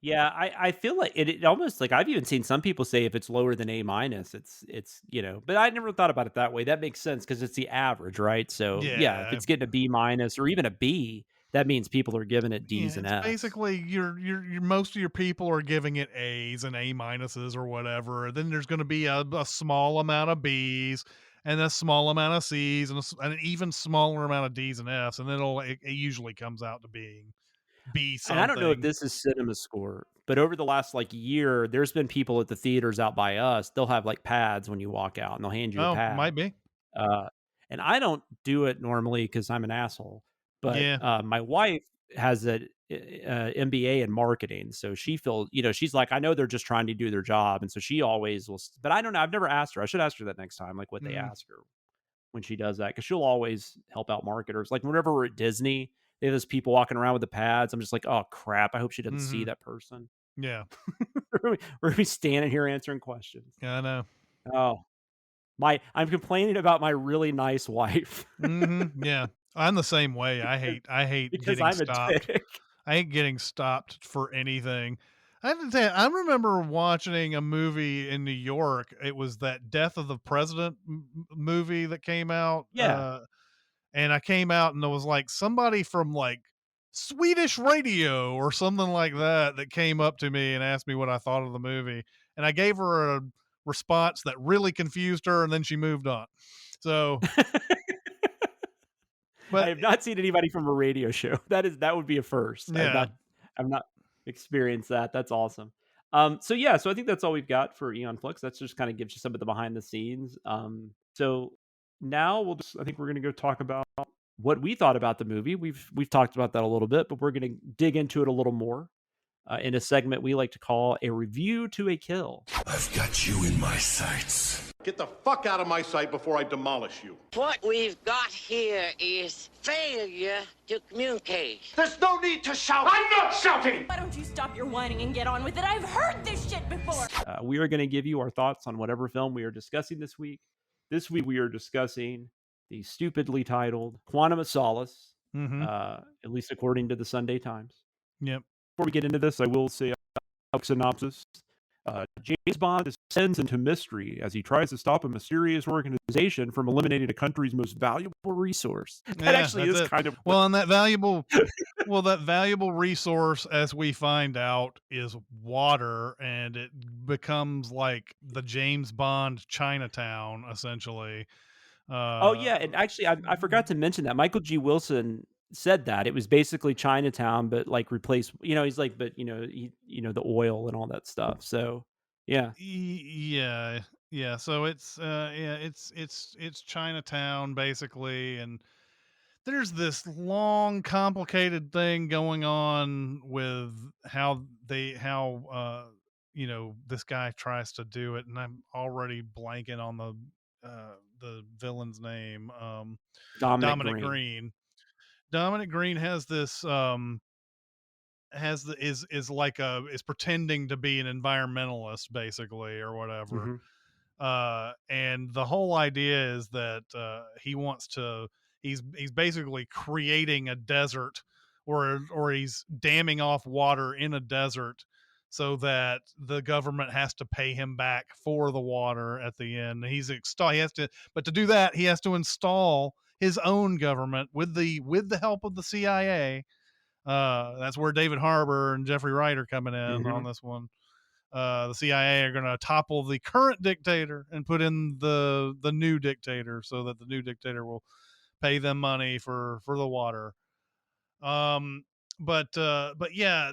Speaker 2: Yeah, I feel like it almost, like, I've even seen some people say if it's lower than A minus, but I never thought about it that way. That makes sense because it's the average, right? So, yeah, if
Speaker 1: yeah,
Speaker 2: it's getting a B minus or even a B, that means people are giving it
Speaker 1: yeah,
Speaker 2: Ds and
Speaker 1: it's
Speaker 2: Fs.
Speaker 1: basically your most of your people are giving it A's and A minuses or whatever. Then there's going to be a small amount of B's, and a small amount of C's and an even smaller amount of D's and F's, and then it usually comes out to being B
Speaker 2: And I don't know if
Speaker 1: something.
Speaker 2: this is cinema score, but over the last like year, there's been people at the theaters out by us. They'll have like pads when you walk out, and they'll hand you a
Speaker 1: Oh,
Speaker 2: pad.
Speaker 1: might be.
Speaker 2: Uh, and I don't do it normally because I'm an asshole. But
Speaker 1: Yeah.
Speaker 2: my wife has a MBA in marketing, so she feels, she's like, I know they're just trying to do their job, and so she always will. But I don't know. I've never asked her. I should ask her that next time, like what they
Speaker 1: Mm,
Speaker 2: ask her when she does that, because she'll always help out marketers. Like whenever we're at Disney, they have those people walking around with the pads. I'm just like, oh crap! I hope she doesn't see
Speaker 1: mhm.
Speaker 2: that person.
Speaker 1: Yeah.
Speaker 2: We're gonna be standing here answering questions.
Speaker 1: I know.
Speaker 2: Oh, I'm complaining about my really nice wife
Speaker 1: Yeah. I'm the same way. I hate
Speaker 2: because
Speaker 1: getting
Speaker 2: I'm a
Speaker 1: stopped.
Speaker 2: dick.
Speaker 1: I hate getting stopped for anything. I have to tell you, I remember watching a movie in New York. It was that Death of the President movie that came out.
Speaker 2: Yeah.
Speaker 1: And I came out and there was like somebody from like Swedish radio or something like that came up to me and asked me what I thought of the movie. And I gave her a response that really confused her, and then she moved on. So,
Speaker 2: I
Speaker 1: but
Speaker 2: have not seen anybody from a radio show. That would be a first.
Speaker 1: yeah.
Speaker 2: I've not experienced that. That's awesome. So I think that's all we've got for Eon Flux. That's just kind of gives you some of the behind the scenes. So now I think we're gonna go talk about what we thought about the movie. We've talked about that a little bit, but we're gonna dig into it a little more in a segment we like to call a review to a kill.
Speaker 4: I've got you in my sights.
Speaker 3: Get the fuck out of my sight before I demolish you.
Speaker 5: What we've got here is failure to communicate.
Speaker 4: There's no need to shout. I'm not shouting.
Speaker 8: Why don't you stop your whining and get on with it? I've heard this shit before.
Speaker 2: We are going to give you our thoughts on whatever film we are discussing this week. This week we are discussing the stupidly titled Quantum of Solace,
Speaker 1: Mm-hmm.
Speaker 2: at least according to the Sunday Times.
Speaker 1: Yep.
Speaker 2: Before we get into this, I will say a synopsis. James Bond descends into mystery as he tries to stop a mysterious organization from eliminating a country's most valuable resource. That
Speaker 1: Yeah,
Speaker 2: actually
Speaker 1: that's
Speaker 2: is
Speaker 1: it.
Speaker 2: kind of
Speaker 1: Well, and that valuable resource, as we find out, is water, and it becomes like the James Bond Chinatown, essentially.
Speaker 2: Oh yeah, and actually, I forgot to mention that Michael G. Wilson said that it was basically Chinatown, but like replaced. He's like, but the oil and all that stuff. So yeah,
Speaker 1: Yeah, yeah. So it's Chinatown basically, and there's this long, complicated thing going on with how this guy tries to do it, and I'm already blanking on the villain's name.
Speaker 2: Dominic
Speaker 1: Dominic
Speaker 2: Green.
Speaker 1: Green. Dominic Green has this is pretending to be an environmentalist basically or whatever.
Speaker 2: Hmm.
Speaker 1: And the whole idea is that he's basically creating a desert, or he's damming off water in a desert so that the government has to pay him back for the water at the end. But to do that, he has to install his own government with the help of the CIA. That's where David Harbour and Jeffrey Wright are coming in on
Speaker 2: Hmm.
Speaker 1: this one. The CIA are going to topple the current dictator and put in the new dictator, so that the new dictator will pay them money for the water. Um, but yeah,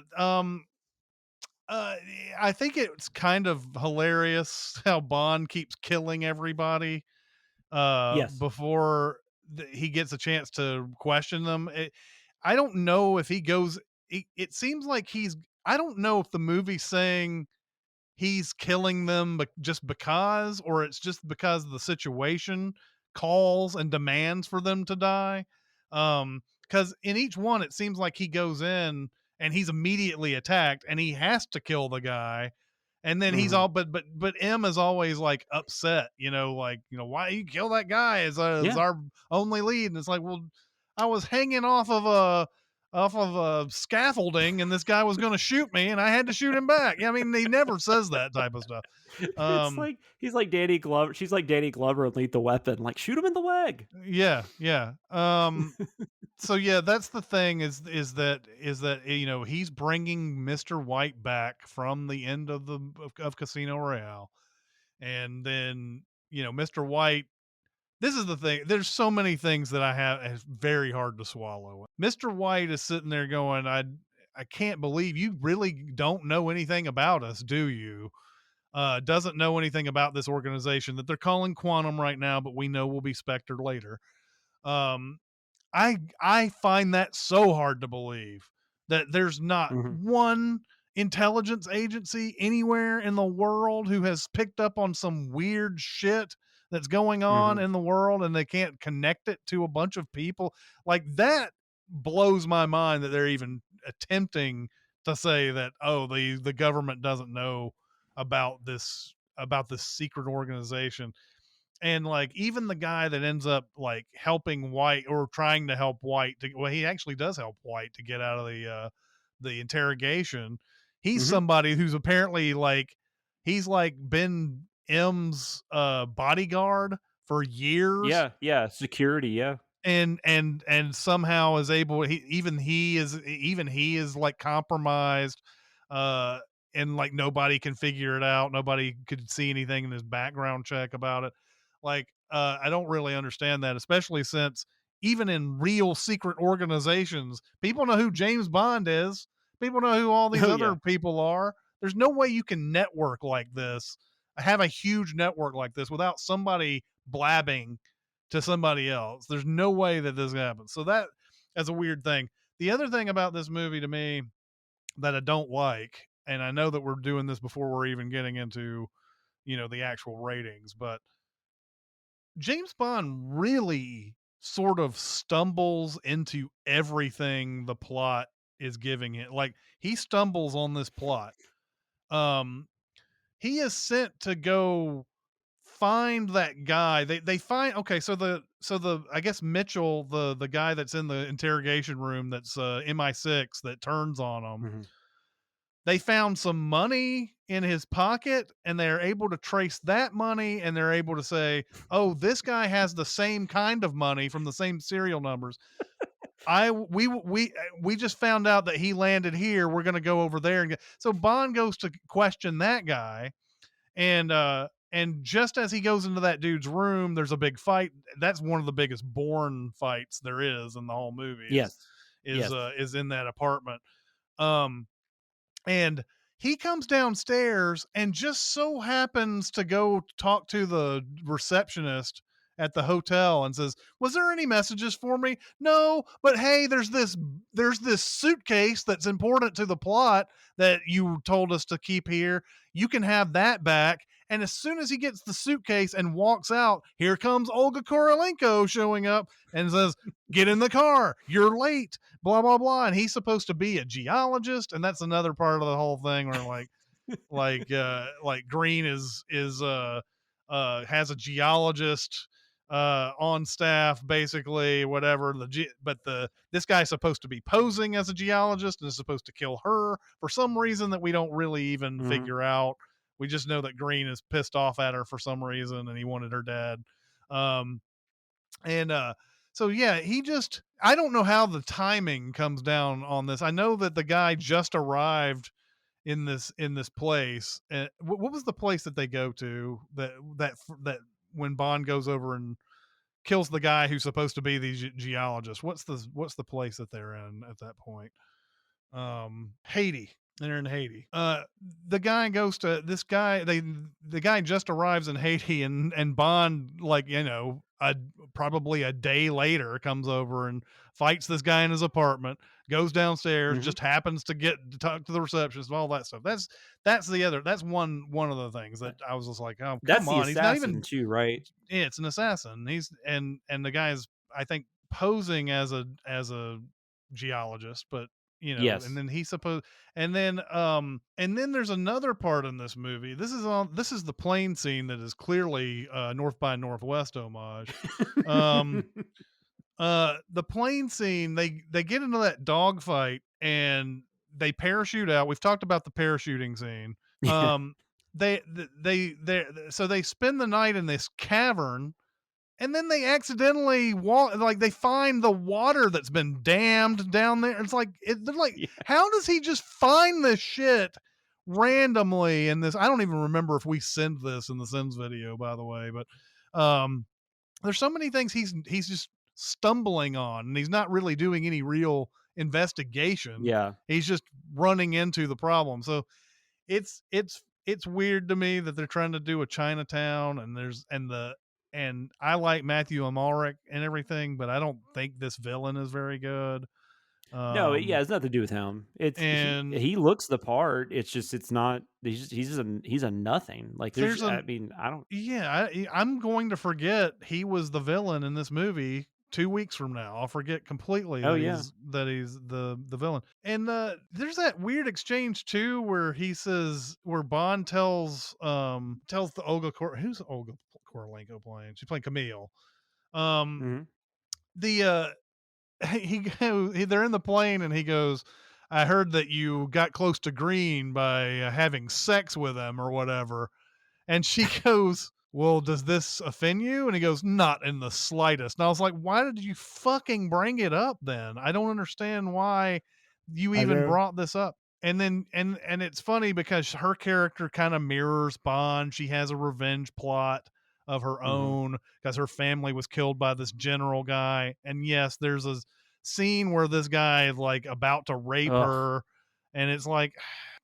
Speaker 1: I think it's kind of hilarious how Bond keeps killing everybody
Speaker 2: Yes.
Speaker 1: before he gets a chance to question them. I don't know if he goes. It seems like I don't know if the movie's saying he's killing them just because, or it's just because the situation calls and demands for them to die. Because in each one, it seems like he goes in and he's immediately attacked, and he has to kill the guy. And then he's
Speaker 2: Hmm.
Speaker 1: all, but M is always like upset, like, why you kill that guy as
Speaker 2: Yeah.
Speaker 1: our only lead. And it's like, well, I was hanging off of a scaffolding, and this guy was going to shoot me, and I had to shoot him back. I mean, he never says that type of stuff.
Speaker 2: It's like he's like Danny Glover. She's like Danny Glover in Lethal Weapon. Like shoot him in the leg.
Speaker 1: Yeah, yeah. So yeah, that's the thing is that he's bringing Mr. White back from the end of Casino Royale, and then Mr. White this is the thing. There's so many things that I have it's very hard to swallow. Mr. White is sitting there going, I can't believe you really don't know anything about us, do you? Doesn't know anything about this organization that they're calling Quantum right now, but we know will be Spectre later. Um, I find that so hard to believe that there's not
Speaker 2: Mhm.
Speaker 1: one intelligence agency anywhere in the world who has picked up on some weird shit that's going on
Speaker 2: Mhm.
Speaker 1: in the world and they can't connect it to a bunch of people. Like that blows my mind that they're even attempting to say that, oh, the government doesn't know about this secret organization. And like even the guy that ends up like helping White or trying to help White to, well, he actually does help White to get out of the interrogation. He's
Speaker 2: Mhm.
Speaker 1: somebody who's apparently like he's like been M's bodyguard for years,
Speaker 2: Yeah, yeah, security, yeah.
Speaker 1: and somehow is able even he is like compromised, uh and like nobody can figure it out, nobody could see anything in his background check about it. Like I don't really understand that, especially since even in real secret organizations people know who James Bond is, people know who all these
Speaker 2: Oh,
Speaker 1: other
Speaker 2: yeah.
Speaker 1: people are. There's no way you can network like this, have a huge network like this without somebody blabbing to somebody else. There's no way that this happens. So that's a weird thing. The other thing about this movie to me that I don't like, and I know that we're doing this before we're even getting into, the actual ratings, but James Bond really sort of stumbles into everything the plot is giving it. Like he stumbles on this plot. Um he is sent to go find that guy. They find, okay, so the I guess Mitchell, the guy that's in the interrogation room that's MI6 that turns on him.
Speaker 2: Mhm.
Speaker 1: They found some money in his pocket and they're able to trace that money and they're able to say, "Oh, this guy has the same kind of money from the same serial numbers. I we just found out that he landed here. We're going to go over there and get." So Bond goes to question that guy, and just as he goes into that dude's room, there's a big fight. That's one of the biggest Bourne fights there is in the whole movie,
Speaker 2: Yes. Yes.
Speaker 1: is in that apartment. um and he comes downstairs and just so happens to go talk to the receptionist at the hotel and says, "Was there any messages for me?" "No, but hey, there's this suitcase that's important to the plot that you told us to keep here. You can have that back." And as soon as he gets the suitcase and walks out, here comes Olga Korolenko showing up and says, "Get in the car. You're late." Blah blah blah. And he's supposed to be a geologist, and that's another part of the whole thing where like Green is has a geologist on staff, basically, whatever. But this guy's supposed to be posing as a geologist and is supposed to kill her for some reason that we don't really even
Speaker 2: Mhm.
Speaker 1: figure out. We just know that Green is pissed off at her for some reason and he wanted her dead. um and so yeah, he just, I don't know how the timing comes down on this. I know that the guy just arrived in this place. And what was the place that they go to that when Bond goes over and kills the guy who's supposed to be the geologist? What's the place that they're in at that point? Haiti. They're in Haiti. The guy goes to this guy. The guy just arrives in Haiti, and Bond, like, probably a day later, comes over and fights this guy in his apartment. Goes downstairs,
Speaker 2: Mhm.
Speaker 1: just happens to get to talk to the receptionist, and all that stuff. That's one of the things that I was just like, oh
Speaker 2: That's
Speaker 1: come
Speaker 2: the
Speaker 1: on, he's not
Speaker 2: assassin
Speaker 1: even.
Speaker 2: too, right?
Speaker 1: Yeah, it's an assassin. He's and the guy's, I think, posing as a geologist, but and
Speaker 2: Yes.
Speaker 1: then he's supposed, and then there's another part in this movie. This is the plane scene that is clearly North by Northwest homage. Um the plane scene, they get into that dogfight and they parachute out. We've talked about the parachuting scene.
Speaker 2: Yeah.
Speaker 1: Um they so they spend the night in this cavern, and then they accidentally walk, like they find the water that's been dammed down there. It's like they're like,
Speaker 2: Yeah.
Speaker 1: how does he just find this shit randomly in this? I don't even remember if we send this in the Sims video, by the way, but um there's so many things he's just stumbling on, and he's not really doing any real investigation.
Speaker 2: Yeah.
Speaker 1: He's just running into the problem. So it's weird to me that they're trying to do a Chinatown, and and I like Matthew Amalric and everything, but I don't think this villain is very good.
Speaker 2: No, yeah,
Speaker 1: Um,
Speaker 2: it's nothing to do with him. It's
Speaker 1: and
Speaker 2: he looks the part. It's just it's not. He's a nothing. Like there's.
Speaker 1: there's
Speaker 2: I
Speaker 1: an
Speaker 2: mean, I don't.
Speaker 1: Yeah, I'm going to forget he was the villain in this movie 2 weeks from now. I'll forget completely
Speaker 2: Oh yeah.
Speaker 1: that he's the villain. And there's that weird exchange too where Bond tells the who's Olga Kurylenko playing? She's playing Camille. Um
Speaker 2: Hmm.
Speaker 1: the they're in the plane and he goes, I heard that you got close to Green by having sex with him or whatever. And she goes, well, does this offend you? And he goes, not in the slightest. And I was like, why did you fucking bring it up then? I don't understand why you
Speaker 2: I
Speaker 1: even
Speaker 2: know.
Speaker 1: brought this up. And then and it's funny because her character kind of mirrors Bond. She has a revenge plot of her
Speaker 2: Hmm.
Speaker 1: own because her family was killed by this general guy. And yes, there's a scene where this guy is like about to rape
Speaker 2: Ugh.
Speaker 1: her, and it's like,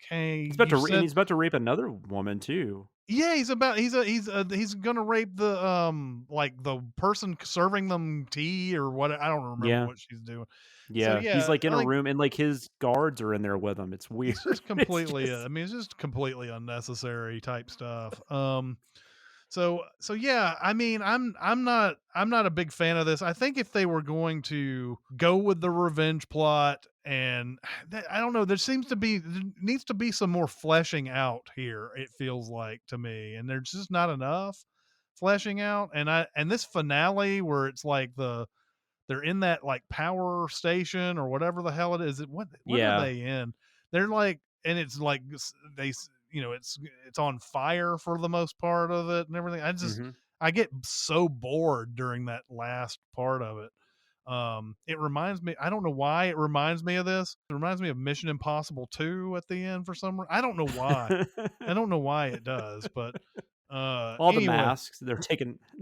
Speaker 1: okay,
Speaker 2: He's about
Speaker 1: you
Speaker 2: to, and
Speaker 1: said
Speaker 2: he's about to rape another woman too.
Speaker 1: yeah, he's gonna rape the like the person serving them tea or what. I don't remember
Speaker 2: Yeah,
Speaker 1: what she's doing. So
Speaker 2: yeah. He's
Speaker 1: yeah,
Speaker 2: like in
Speaker 1: I
Speaker 2: a
Speaker 1: think
Speaker 2: room, and like his guards are in there with him. It's weird.
Speaker 1: it's just
Speaker 2: It's
Speaker 1: completely.
Speaker 2: just
Speaker 1: I mean, it's just completely unnecessary type stuff. So yeah, I mean, I'm not a big fan of this. I think if they were going to go with the revenge plot, and I don't know, there needs to be some more fleshing out here. It feels like to me, and there's just not enough fleshing out. And this finale where it's like they're in that like power station or whatever the hell it is. What are
Speaker 2: yeah.
Speaker 1: they in? They're like, and it's like it's on fire for the most part of it and everything.
Speaker 2: Hmm.
Speaker 1: I get so bored during that last part of it. It reminds me. I don't know why it reminds me of this. It reminds me of Mission Impossible 2 at the end for some reason. I don't know why. I don't know why it does, but
Speaker 2: All the
Speaker 1: anyway,
Speaker 2: masks, they're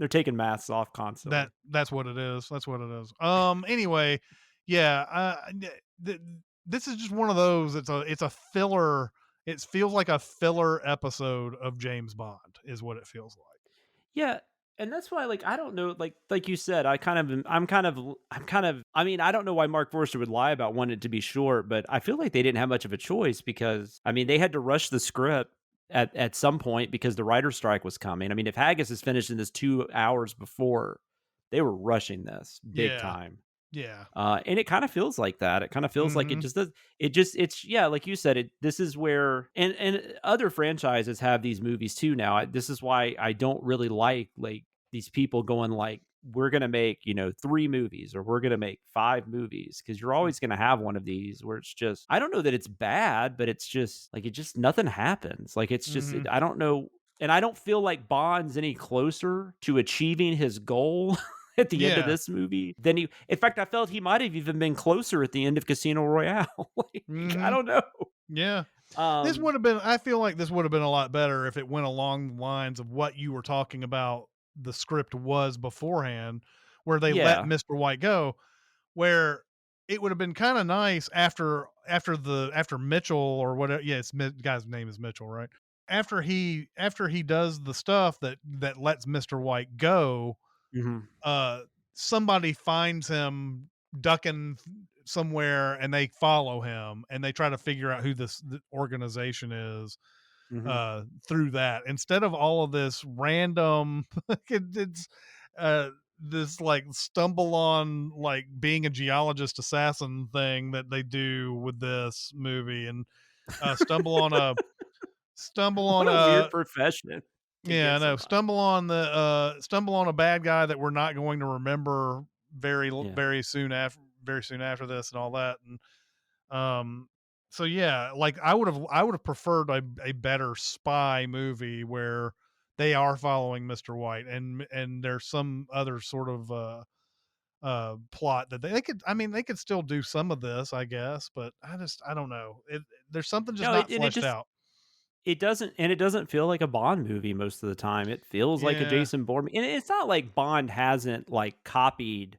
Speaker 2: taking masks off constantly.
Speaker 1: that's what it is. That's what it is. Anyway, yeah. Th- this is just one of those. It's a filler. It feels like a filler episode of James Bond, is what it feels like.
Speaker 2: Yeah, and that's why, like, I don't know, like you said, I mean, I don't know why Mark Forster would lie about wanting it to be short, but I feel like they didn't have much of a choice because, I mean, they had to rush the script at some point because the writer's strike was coming. I mean, if Haggis is finishing this 2 hours before, they were rushing this big
Speaker 1: Yeah,
Speaker 2: time.
Speaker 1: yeah.
Speaker 2: And it kind of feels like that. It kind of feels like it
Speaker 1: Hmm.
Speaker 2: just does. It's yeah, like you said. This is where and other franchises have these movies too. Now, this is why I don't really like these people going like we're gonna make 3 movies or we're gonna make 5 movies because you're always gonna have one of these where it's just I don't know that it's bad, but it's just like it just nothing happens. Like it's just
Speaker 1: Hmm.
Speaker 2: I don't know. And I don't feel like Bond's any closer to achieving his goal at the end of
Speaker 1: Yeah.
Speaker 2: this movie than he in fact, I felt he might have even been closer at the end of Casino Royale. Like, I
Speaker 1: Hmm.
Speaker 2: don't know.
Speaker 1: Yeah. This
Speaker 2: Um,
Speaker 1: would have been. I feel like this would have been a lot better if it went along the lines of what you were talking about. The script was beforehand, where they let
Speaker 2: yeah.
Speaker 1: Mr. White go, where it would have been kind of nice after Mitchell or whatever. Yeah, guy's name is Mitchell, right? After he does the stuff that lets Mr. White go,
Speaker 2: Mhm.
Speaker 1: uh, somebody finds him ducking somewhere, and they follow him, and they try to figure out who the organization is
Speaker 2: Mhm.
Speaker 1: through that instead of all of this random it's uh this like stumble on like being a geologist assassin thing that they do with this movie, and stumble on
Speaker 2: What a weird
Speaker 1: a
Speaker 2: profession to
Speaker 1: yeah, I
Speaker 2: give
Speaker 1: know,
Speaker 2: somebody.
Speaker 1: stumble on a bad guy that we're not going to remember
Speaker 2: Yeah.
Speaker 1: very soon after this and all that. And um, so yeah, like I would have preferred a better spy movie where they are following Mr. White, and there's some other sort of plot that they could. I mean, they could still do some of this, I guess, but I don't know. There's something just
Speaker 2: No,
Speaker 1: not
Speaker 2: it
Speaker 1: fleshed
Speaker 2: just
Speaker 1: out.
Speaker 2: it doesn't feel like a Bond movie most of the time. It feels like a
Speaker 1: Yeah.
Speaker 2: Jason Bourne, and it's not like Bond hasn't like copied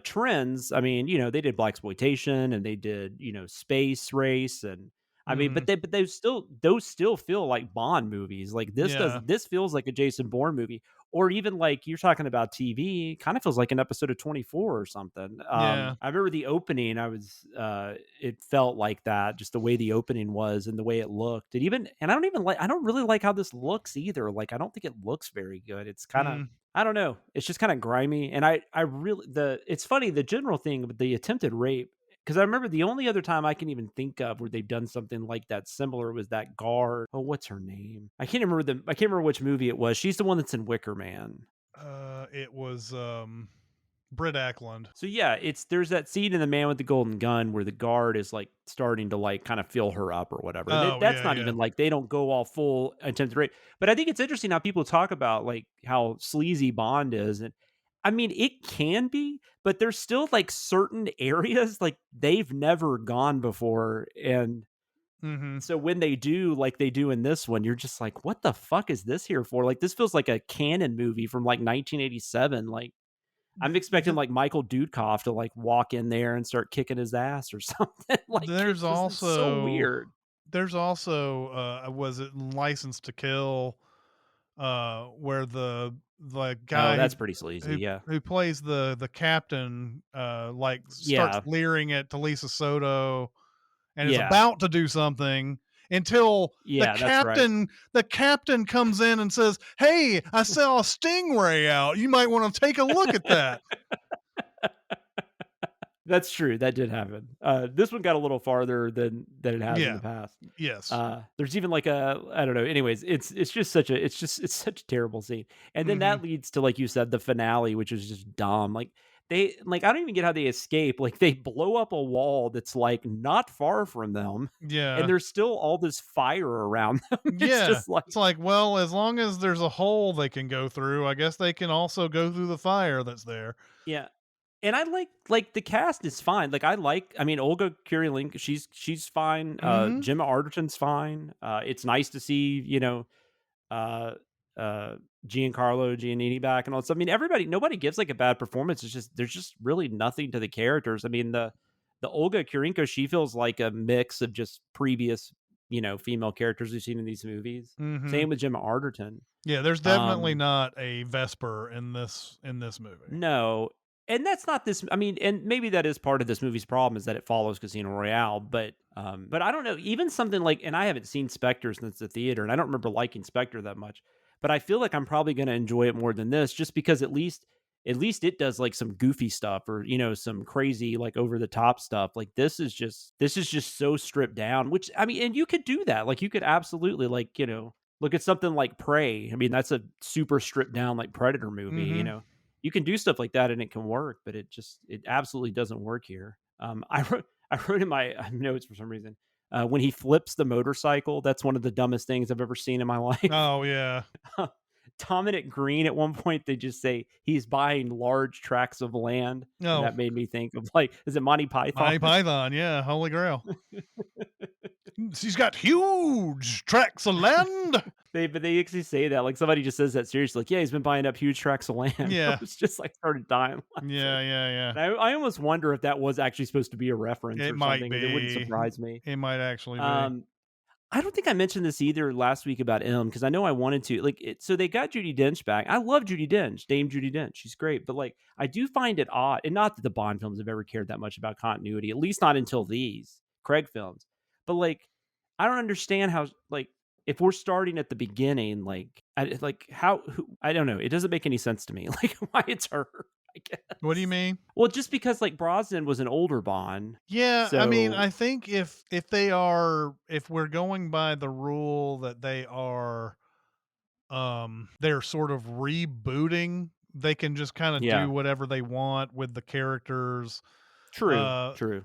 Speaker 2: trends. I mean, they did black exploitation and they did, space race, and I mean,
Speaker 1: Mhm.
Speaker 2: but those still feel like Bond movies. Like
Speaker 1: Yeah.
Speaker 2: this feels like a Jason Bourne movie, or even like you're talking about TV, kind of feels like an episode of 24 or something.
Speaker 1: Yeah.
Speaker 2: I remember the opening. It felt like that, just the way the opening was and the way it looked. And I don't really like how this looks either. Like, I don't think it looks very good. It's kind of,
Speaker 1: Mm.
Speaker 2: I don't know. It's just kind of grimy. And I really, it's funny, the general thing with the attempted rape, because I remember the only other time I can even think of where they've done something like that similar was that guard. Oh, what's her name? I can't remember which movie it was. She's the one that's in Wicker Man.
Speaker 1: It was Britt Ackland.
Speaker 2: So yeah, there's that scene in The Man with the Golden Gun where the guard is like starting to like kind of fill her up or whatever. And
Speaker 1: Oh,
Speaker 2: that's
Speaker 1: yeah,
Speaker 2: not
Speaker 1: yeah.
Speaker 2: even like they don't go all full attempted rape. But I think it's interesting how people talk about like how sleazy Bond is. And I mean, it can be, but there's still like certain areas like they've never gone before. And
Speaker 1: Mhm.
Speaker 2: so when they do, like they do in this one, you're just like, what the fuck is this here for? Like, this feels like a canon movie from like 1987. Like, I'm expecting
Speaker 1: Th
Speaker 2: like Michael Dudkoff to like walk in there and start kicking his ass or something. Like,
Speaker 1: there's
Speaker 2: it's so
Speaker 1: also
Speaker 2: weird.
Speaker 1: was it License to Kill, where the
Speaker 2: Oh,
Speaker 1: guy
Speaker 2: that's pretty sleazy.
Speaker 1: who
Speaker 2: Yeah.
Speaker 1: who plays the captain, like, starts
Speaker 2: Yeah.
Speaker 1: leering at Talisa Soto and is
Speaker 2: Yeah.
Speaker 1: about to do something until
Speaker 2: Yeah. That's right.
Speaker 1: the captain comes in and says, "Hey, I saw a stingray out. You might wanna take a look at that."
Speaker 2: That's true. That did happen. This one got a little farther than it has in
Speaker 1: Yeah.
Speaker 2: the past.
Speaker 1: Yes.
Speaker 2: There's even like I don't know. Anyways, it's such a terrible scene. And then
Speaker 1: Mhm.
Speaker 2: that leads to, like you said, the finale, which is just dumb. Like I don't even get how they escape. Like, they blow up a wall that's like not far from them, and
Speaker 1: Yeah.
Speaker 2: there's still all this fire around them. It's
Speaker 1: Yeah.
Speaker 2: just like,
Speaker 1: It's like, well, as long as there's a hole they can go through, I guess they can also go through the fire that's there.
Speaker 2: yeah. And I like the cast is fine. Like, I mean, Olga Kurylenko, she's fine.
Speaker 1: Mhm.
Speaker 2: Gemma Arterton's fine. It's nice to see, uh uh Giancarlo Giannini back and all that stuff. I mean, nobody gives like a bad performance. It's just there's just really nothing to the characters. I mean, the Olga Kurylenko, she feels like a mix of just previous, female characters we've seen in these movies.
Speaker 1: Mhm.
Speaker 2: Same with Gemma Arterton.
Speaker 1: Yeah, there's definitely
Speaker 2: Um,
Speaker 1: not a Vesper in this movie.
Speaker 2: no. And that's not this. I mean, and maybe that is part of this movie's problem, is that it follows Casino Royale, but I don't know. Even something like, and I haven't seen Spectre since the theater, and I don't remember liking Spectre that much, but I feel like I'm probably going to enjoy it more than this, just because at least it does like some goofy stuff, or some crazy like over the top stuff. Like, this is just so stripped down, which, I mean, and you could do that. Like, you could absolutely, like, look at something like Prey. I mean, that's a super stripped down like Predator movie.
Speaker 1: Mhm.
Speaker 2: You can do stuff like that and it can work, but it absolutely doesn't work here. I wrote in my notes for some reason, when he flips the motorcycle, that's one of the dumbest things I've ever seen in my life.
Speaker 1: Oh, yeah.
Speaker 2: Dominic Green, at one point, they just say he's buying large tracts of land, and
Speaker 1: No.
Speaker 2: that made me think of, like, is it Monty Python?
Speaker 1: Monty Python, yeah, Holy Grail. He's got huge tracts of land.
Speaker 2: But they actually say that, like, somebody just says that seriously, like, yeah, he's been buying up huge tracts of land. I
Speaker 1: Yeah.
Speaker 2: was just like, started dying laughing.
Speaker 1: Yeah, yeah, yeah.
Speaker 2: And I almost wonder if that was actually supposed to be a reference
Speaker 1: It
Speaker 2: or
Speaker 1: might
Speaker 2: something, 'cause it wouldn't
Speaker 1: be.
Speaker 2: surprise me.
Speaker 1: It might actually be.
Speaker 2: I don't think I mentioned this either last week about M, because I know I wanted to. Like, so they got Judi Dench back. I love Judi Dench, Dame Judi Dench. She's great, but like, I do find it odd, and not that the Bond films have ever cared that much about continuity, at least not until these Craig films. But like, I don't understand how, like, if we're starting at the beginning, like, I don't know. It doesn't make any sense to me. Like, why it's her, I guess.
Speaker 1: What do you mean?
Speaker 2: Well, just because like Brosnan was an older Bond.
Speaker 1: Yeah, I mean,
Speaker 2: So
Speaker 1: I think if we're going by the rule that they're sort of rebooting, they can just kind of
Speaker 2: yeah,
Speaker 1: do whatever they want with the characters.
Speaker 2: true,
Speaker 1: Uh
Speaker 2: true.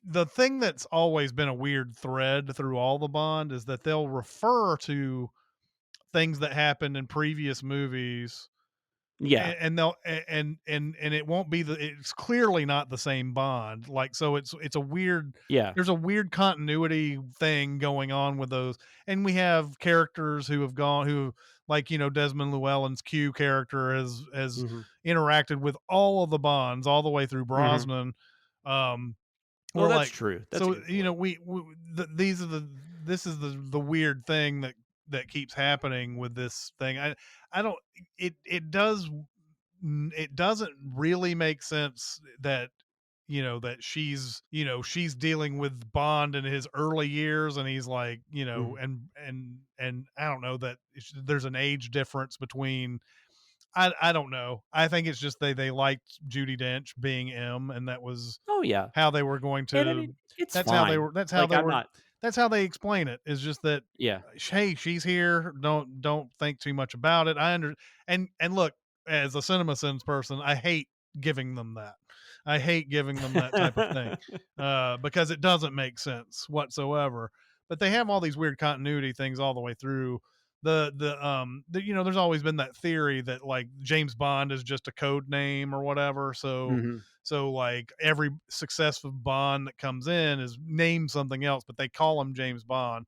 Speaker 1: the thing that's always been a weird thread through all the Bond is that they'll refer to things that happened in previous movies
Speaker 2: Yeah.
Speaker 1: and they'll and it won't be it's clearly not the same Bond. Like, so it's a weird,
Speaker 2: Yeah.
Speaker 1: there's a weird continuity thing going on with those. And we have characters who have gone, who, like, Desmond Llewellyn's Q character has
Speaker 2: Mhm.
Speaker 1: interacted with all of the Bonds all the way through
Speaker 2: Mhm.
Speaker 1: Brosnan. Um,
Speaker 2: Well,
Speaker 1: we're
Speaker 2: that's
Speaker 1: like,
Speaker 2: true. That's a
Speaker 1: so,
Speaker 2: good point.
Speaker 1: these are this is the weird thing that keeps happening with this thing. I don't, it does, it doesn't really make sense that, that she's dealing with Bond in his early years, and he's like,
Speaker 2: Mhm.
Speaker 1: and I don't know that there's an age difference between. I don't know. I think it's just they liked Judy Dench being M, and that was
Speaker 2: Oh, yeah.
Speaker 1: how they were going
Speaker 2: And I
Speaker 1: to.
Speaker 2: mean, it's
Speaker 1: That's how they
Speaker 2: fine.
Speaker 1: were. That's how
Speaker 2: Like,
Speaker 1: they
Speaker 2: I'm
Speaker 1: were.
Speaker 2: not
Speaker 1: That's how they explain it. Is just that,
Speaker 2: yeah.
Speaker 1: hey, she's here. Don't think too much about it. And look, as a Cinemasins person, I hate giving them that. I hate giving them that type of thing, because it doesn't make sense whatsoever. But they have all these weird continuity things all the way through. There's always been that theory that, like, James Bond is just a code name or whatever.
Speaker 2: Mhm.
Speaker 1: So like every successful Bond that comes in is named something else, but they call him James Bond.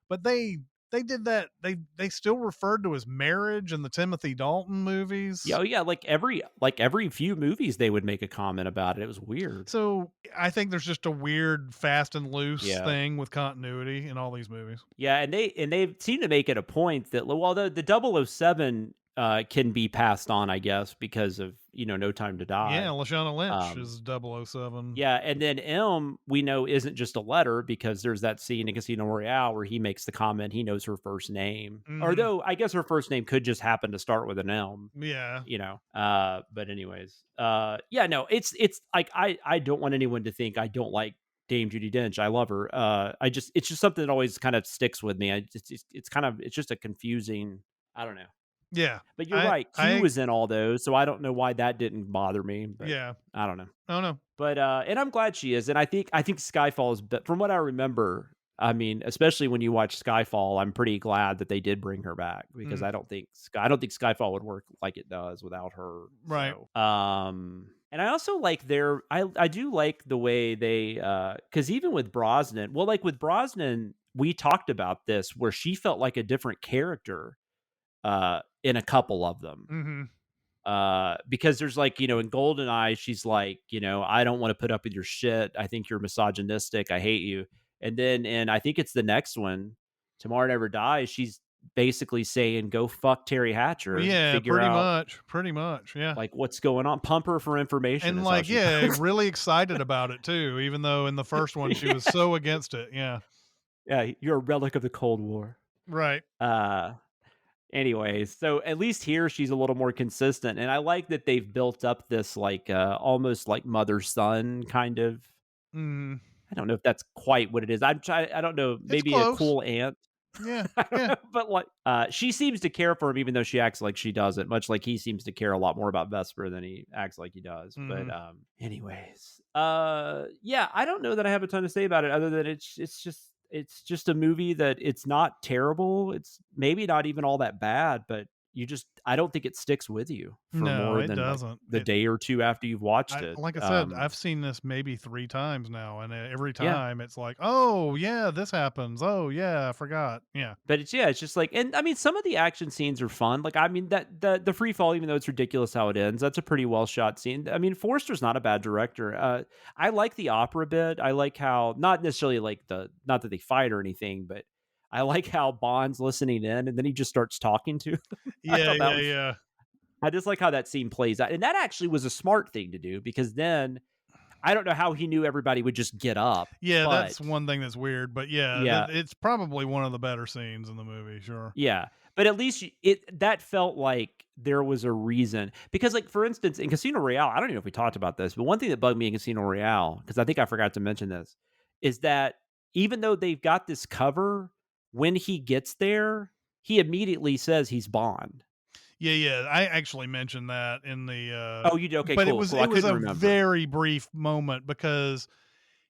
Speaker 1: But they did that. They still referred to his marriage in the Timothy Dalton
Speaker 2: Yeah,
Speaker 1: movies.
Speaker 2: oh, yeah, like every few movies, they would make a comment about it. It was weird.
Speaker 1: So I think there's just a weird fast and loose
Speaker 2: Yeah.
Speaker 1: thing with continuity in all these movies.
Speaker 2: Yeah, and they seem to make it a point that, well, the 007 can be passed on, I guess, because of, No Time to
Speaker 1: Yeah,
Speaker 2: Die.
Speaker 1: Lashana Lynch
Speaker 2: Um,
Speaker 1: is 007.
Speaker 2: yeah, and then M, we know, isn't just a letter, because there's that scene in Casino Royale where he makes the comment he knows her first name.
Speaker 1: Mhm.
Speaker 2: Although I guess her first name could just happen to start with an M.
Speaker 1: Yeah.
Speaker 2: But anyways, yeah, no, it's like, I don't want anyone to think I don't like Dame Judy Dench. I love her. It's just something that always kind of sticks with me. It's just a confusing, I don't know.
Speaker 1: Yeah.
Speaker 2: But you're
Speaker 1: I
Speaker 2: right, Q
Speaker 1: I
Speaker 2: was in all those, so I don't know why that didn't bother me, but
Speaker 1: yeah.
Speaker 2: I don't know.
Speaker 1: I don't know.
Speaker 2: But and I'm glad she is, and I think Skyfall is, from what I remember, I mean, especially when you watch Skyfall, I'm pretty glad that they did bring her back, because
Speaker 1: Mm,
Speaker 2: I don't think Skyfall would work like it does without her.
Speaker 1: right.
Speaker 2: So, and I also like I do like the way they, because even with Brosnan, well, like with Brosnan, we talked about this where she felt like a different character in a couple of them.
Speaker 1: Mhm.
Speaker 2: Because there's, like, in Goldeneye, she's like, I don't want to put up with your shit. I think you're misogynistic. I hate you. And then, I think it's the next one, Tomorrow Never Dies, she's basically saying, go fuck Terry
Speaker 1: Well,
Speaker 2: Hatcher,
Speaker 1: yeah,
Speaker 2: figure out,
Speaker 1: pretty much, yeah.
Speaker 2: like, what's going on, pump her for information
Speaker 1: And,
Speaker 2: is how
Speaker 1: like,
Speaker 2: she
Speaker 1: yeah,
Speaker 2: talks.
Speaker 1: really excited about it too, even though in the first one she was
Speaker 2: Yeah.
Speaker 1: so against it. Yeah.
Speaker 2: Yeah, you're a relic of the Cold War.
Speaker 1: Right.
Speaker 2: Uh, Anyways, so at least here she's a little more consistent, and I like that they've built up this, like, almost like mother-son kind of.
Speaker 1: Mhm.
Speaker 2: I don't know if that's quite what it is. I don't know,
Speaker 1: It's
Speaker 2: maybe a
Speaker 1: close.
Speaker 2: cool aunt.
Speaker 1: Yeah.
Speaker 2: I don't
Speaker 1: Yeah.
Speaker 2: know, but, like, she seems to care for him even though she acts like she doesn't, much like he seems to care a lot more about Vesper than he acts like he does. But,
Speaker 1: Mhm.
Speaker 2: anyways, yeah, I don't know that I have a ton to say about it, other than it's just a movie that it's not terrible. It's maybe not even all that bad, but I don't think it sticks with you for
Speaker 1: No,
Speaker 2: more
Speaker 1: it
Speaker 2: than, like,
Speaker 1: doesn't.
Speaker 2: the day or two after you've watched
Speaker 1: I
Speaker 2: it.
Speaker 1: like I said, I've seen this maybe 3 times now, and every
Speaker 2: Yeah.
Speaker 1: time it's like, "Oh, yeah, this happens. Oh, yeah, I forgot." Yeah.
Speaker 2: But it's just like, and I mean, some of the action scenes are fun. Like, I mean, that the free fall, even though it's ridiculous how it ends, that's a pretty well shot scene. I mean, Forster's not a bad director. I like the opera bit. I like how, not necessarily like not that they fight or anything, but I like how Bond's listening in and then he just starts talking to him. I
Speaker 1: Yeah,
Speaker 2: thought that
Speaker 1: yeah,
Speaker 2: was,
Speaker 1: yeah.
Speaker 2: I just like how that scene plays out. And that actually was a smart thing to do, because then I don't know how he knew everybody would just get up,
Speaker 1: Yeah,
Speaker 2: but
Speaker 1: that's one thing that's weird, but yeah,
Speaker 2: yeah,
Speaker 1: it's probably one of the better scenes in the movie, sure.
Speaker 2: yeah, but at least that felt like there was a reason, because, like, for instance, in Casino Royale, I don't even know if we talked about this, but one thing that bugged me in Casino Royale, because I think I forgot to mention this, is that even though they've got this cover, when he gets there, he immediately says he's Bond.
Speaker 1: Yeah, yeah, I actually mentioned that in
Speaker 2: Oh, you did? Okay,
Speaker 1: but
Speaker 2: cool, cool. I
Speaker 1: it was
Speaker 2: couldn't
Speaker 1: a
Speaker 2: remember.
Speaker 1: very brief moment because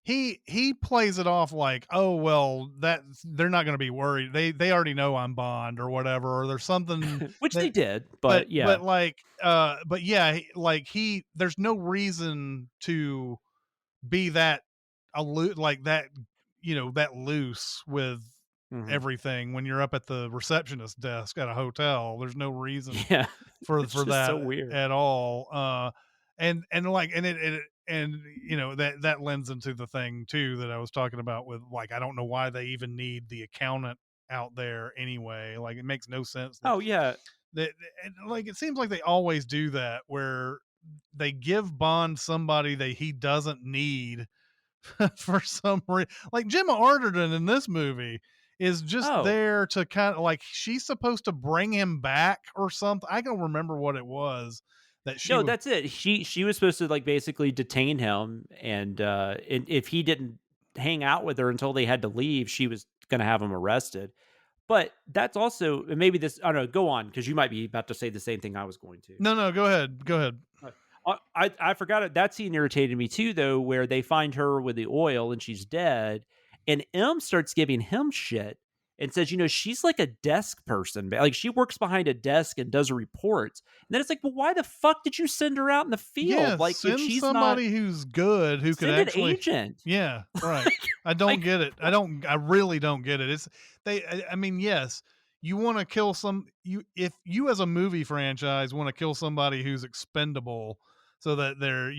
Speaker 1: he plays it off like, oh well, that they're not going to be worried. They already know I'm Bond or whatever, or there's something
Speaker 2: Which they
Speaker 1: that.
Speaker 2: did,
Speaker 1: But
Speaker 2: but yeah.
Speaker 1: but yeah, he there's no reason to be that like that, that loose with
Speaker 2: Mhm.
Speaker 1: everything when you're up at the receptionist desk at a hotel. There's no reason
Speaker 2: Yeah. It's
Speaker 1: for
Speaker 2: just
Speaker 1: that
Speaker 2: so weird.
Speaker 1: at all. And like and that lends into the thing too that I was talking about with, like, I don't know why they even need the accountant out there anyway. Like, it makes no sense
Speaker 2: Oh, yeah.
Speaker 1: that and, like, it seems like they always do that, where they give Bond somebody that he doesn't need for some reason. Like, Gemma Arterton in this movie is just
Speaker 2: Oh.
Speaker 1: there to kind of like, she's supposed to bring him back or something. I don't remember what it was that she
Speaker 2: No,
Speaker 1: would.
Speaker 2: that's it. She was supposed to, like, basically detain him, and if he didn't hang out with her until they had to leave, she was gonna have him arrested. But that's also, and maybe this, I don't know, go on, because you might be about to say the same thing I was going to.
Speaker 1: No, go ahead, go ahead.
Speaker 2: I forgot it. That scene irritated me too, though, where they find her with the oil and she's dead, and M starts giving him shit and says, she's like a desk person, like she works behind a desk and does reports. And then it's like, well, why the fuck did you send her out in the
Speaker 1: Yeah,
Speaker 2: field? Like, if
Speaker 1: send
Speaker 2: she's not,
Speaker 1: somebody who's good, who could
Speaker 2: send an
Speaker 1: actually.
Speaker 2: agent.
Speaker 1: Yeah, right. I don't
Speaker 2: Like,
Speaker 1: get it. I really don't get it. It's I mean, yes, you want to kill if you as a movie franchise want to kill somebody who's expendable so that they're,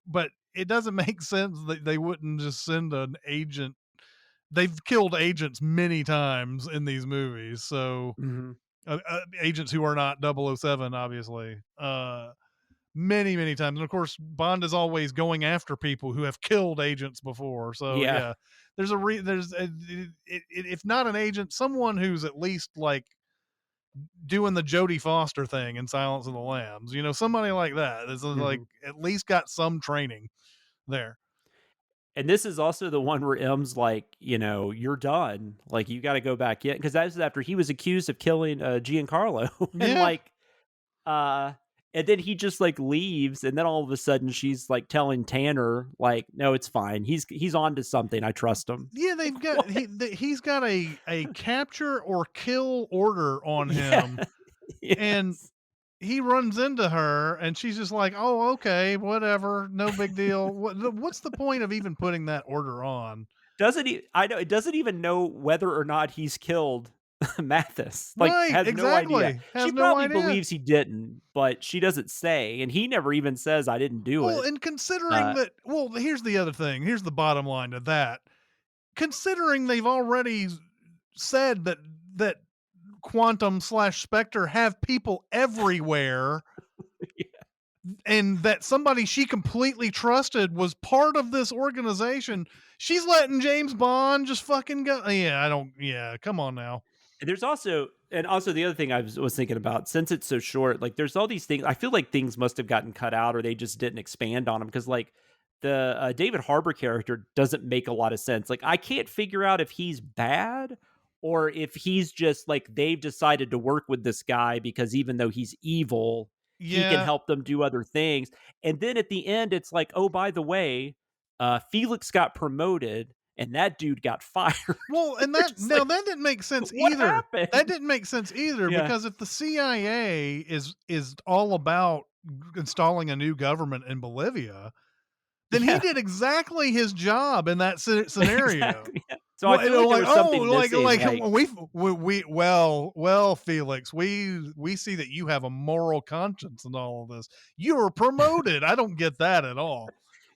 Speaker 1: but it doesn't make sense that they wouldn't just send an agent. They've killed agents many times in these movies. So
Speaker 2: mhm.
Speaker 1: agents who are not 007, obviously. Many, many times. And of course, Bond is always going after people who have killed agents before. So
Speaker 2: Yeah.
Speaker 1: yeah, if not an agent, someone who's at least like doing the Jodie Foster thing in Silence of the Lambs. Somebody like that is like
Speaker 2: Mhm.
Speaker 1: at least got some training there.
Speaker 2: And this is also the one where M's like, you're done. Like, you got to go back in, because that's after he was accused of killing Giancarlo, and
Speaker 1: Yeah,
Speaker 2: like, Uh, and then he just, like, leaves, and then all of a sudden she's, like, telling Tanner, like, "No, it's fine. He's on to something. I trust him."
Speaker 1: yeah.
Speaker 2: Like,
Speaker 1: They've got
Speaker 2: what?
Speaker 1: he's got a capture or kill order on
Speaker 2: Yeah.
Speaker 1: him, and
Speaker 2: Yes.
Speaker 1: he runs into her and she's just like, "Oh, okay, whatever, no big deal." What's the point of even putting that order on?
Speaker 2: Doesn't he I know, it doesn't even know whether or not he's killed Mathis. Like,
Speaker 1: Right,
Speaker 2: has no idea.
Speaker 1: exactly.
Speaker 2: She
Speaker 1: Has no
Speaker 2: probably
Speaker 1: idea.
Speaker 2: believes he didn't, but she doesn't say, and he never even says, "I didn't do
Speaker 1: Well,
Speaker 2: it."
Speaker 1: and considering
Speaker 2: Uh,
Speaker 1: that, well, here's the other thing. Here's the bottom line to that. Considering they've already said that Quantum/Spectre have people everywhere, and that somebody she completely trusted was part of this organization, she's letting James Bond just fucking go. Yeah, I don't. Yeah, come on now.
Speaker 2: There's also, and also the other thing I was thinking about, since it's so short, like, there's all these things. I feel like things must have gotten cut out, or they just didn't expand on them, because, like, the David Harbour character doesn't make a lot of sense. Like, I can't figure out if he's bad or if he's just like, they've decided to work with this guy because even though he's evil, he can
Speaker 1: Yeah.
Speaker 2: help them do other things. And then at the end, it's like, oh, by the way, Felix got promoted and that dude got fired.
Speaker 1: Well, and
Speaker 2: You're
Speaker 1: that
Speaker 2: just
Speaker 1: now
Speaker 2: like,
Speaker 1: that didn't make sense
Speaker 2: what
Speaker 1: either. That
Speaker 2: happened?
Speaker 1: didn't make sense either,
Speaker 2: Yeah.
Speaker 1: because if the CIA is all about installing a new government in Bolivia, then he
Speaker 2: Yeah.
Speaker 1: did exactly his job in that scenario.
Speaker 2: Exactly. Yeah. So I feel like there
Speaker 1: Like,
Speaker 2: was
Speaker 1: oh,
Speaker 2: something missing.
Speaker 1: like
Speaker 2: Like,
Speaker 1: well, Felix, we see that you have a moral conscience and all of this. You were promoted. I don't get that at all.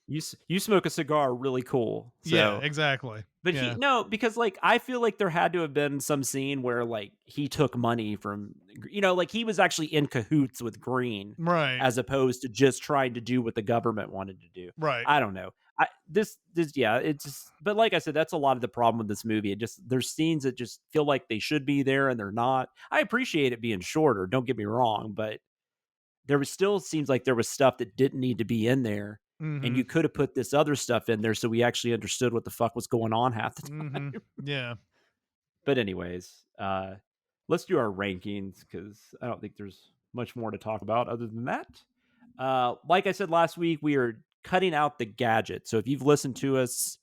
Speaker 2: you smoke a cigar, really cool.
Speaker 1: Yeah,
Speaker 2: So,
Speaker 1: exactly.
Speaker 2: but
Speaker 1: Yeah,
Speaker 2: no, because, like, I feel like there had to have been some scene where, like, he took money from, like, he was actually in cahoots with Green,
Speaker 1: right,
Speaker 2: as opposed to just trying to do what the government wanted to do.
Speaker 1: right.
Speaker 2: I don't know. Yeah, it's just, but like I said, that's a lot of the problem with this movie. It just, there's scenes that just feel like they should be there and they're not. I appreciate it being shorter, don't get me wrong, but there was still, seems like there was stuff that didn't need to be in there. And
Speaker 1: Mm-hmm.
Speaker 2: you could have put this other stuff in there so we actually understood what the fuck was going on half the time.
Speaker 1: Mm-hmm. Yeah.
Speaker 2: But anyways, let's do our rankings, because I don't think there's much more to talk about other than that. Like I said last week, we are cutting out the gadget. So if you've listened to us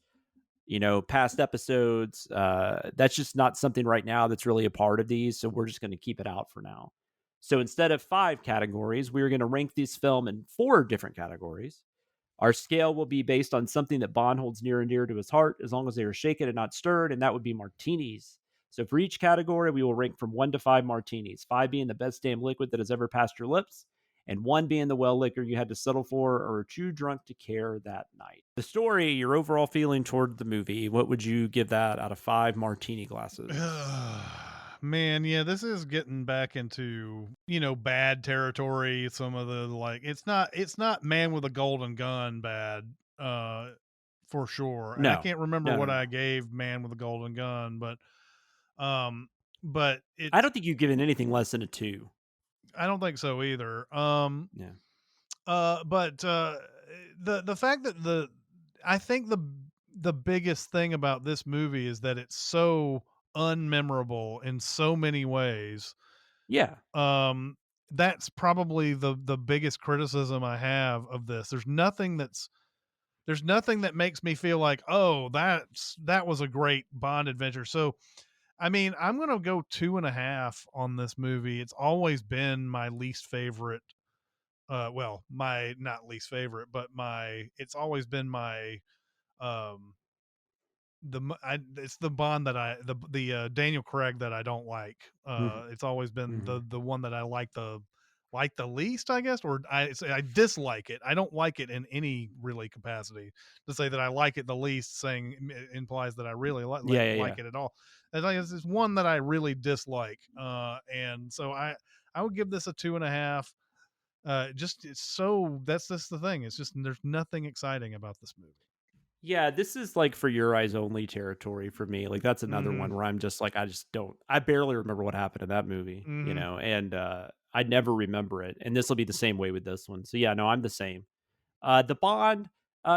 Speaker 2: past episodes. That's just not something right now that's really a part of these. So we're just going to keep it out for now. So instead of 5 categories, we're going to rank this film in 4 different categories. Our scale will be based on something that Bond holds near and dear to his heart, as long as they are shaken and not stirred, and that would be martinis. So for each category, we will rank from 1 to 5 martinis, 5 being the best damn liquid that has ever passed your lips, and 1 being the well liquor you had to settle for or were too drunk to care that night. The story, your overall feeling toward the movie, what would you give that out of 5 martini glasses?
Speaker 1: Man, yeah, this is getting back into, bad territory. Some of the it's not Man with a Golden Gun bad, for sure. And I
Speaker 2: No.
Speaker 1: can't remember
Speaker 2: No,
Speaker 1: what
Speaker 2: no,
Speaker 1: I
Speaker 2: no.
Speaker 1: gave Man with a Golden Gun, but
Speaker 2: I
Speaker 1: it's
Speaker 2: don't think you've given anything less than a 2.
Speaker 1: I don't think so either.
Speaker 2: Yeah.
Speaker 1: But the fact that I think the biggest thing about this movie is that it's so unmemorable in so many ways.
Speaker 2: Yeah.
Speaker 1: That's probably the biggest criticism I have of this. There's nothing that makes me feel like, oh, that was a great Bond adventure. So I mean, I'm gonna go 2.5 on this movie. It's always been my least favorite. Well, my not least favorite, but it's always been my um it's the Bond that the Daniel Craig that I don't like.
Speaker 2: Mhm.
Speaker 1: It's always been
Speaker 2: Mhm.
Speaker 1: the one that I like the least, I guess, or I dislike it. I don't like it in any really capacity. To say that I like it the least, implies that I really
Speaker 2: Yeah, yeah,
Speaker 1: like
Speaker 2: yeah.
Speaker 1: it at all. It's one that I really dislike, and so I would give this a 2.5. Just it's so that's just the thing. It's just there's nothing exciting about this movie.
Speaker 2: Yeah, this is like for your eyes only territory for me. Like that's another
Speaker 1: Mm-hmm.
Speaker 2: one where I'm just like I barely remember what happened in that movie,
Speaker 1: Mm-hmm.
Speaker 2: and I never remember it. And this will be the same way with this one. So yeah, no, I'm the same. The Bond,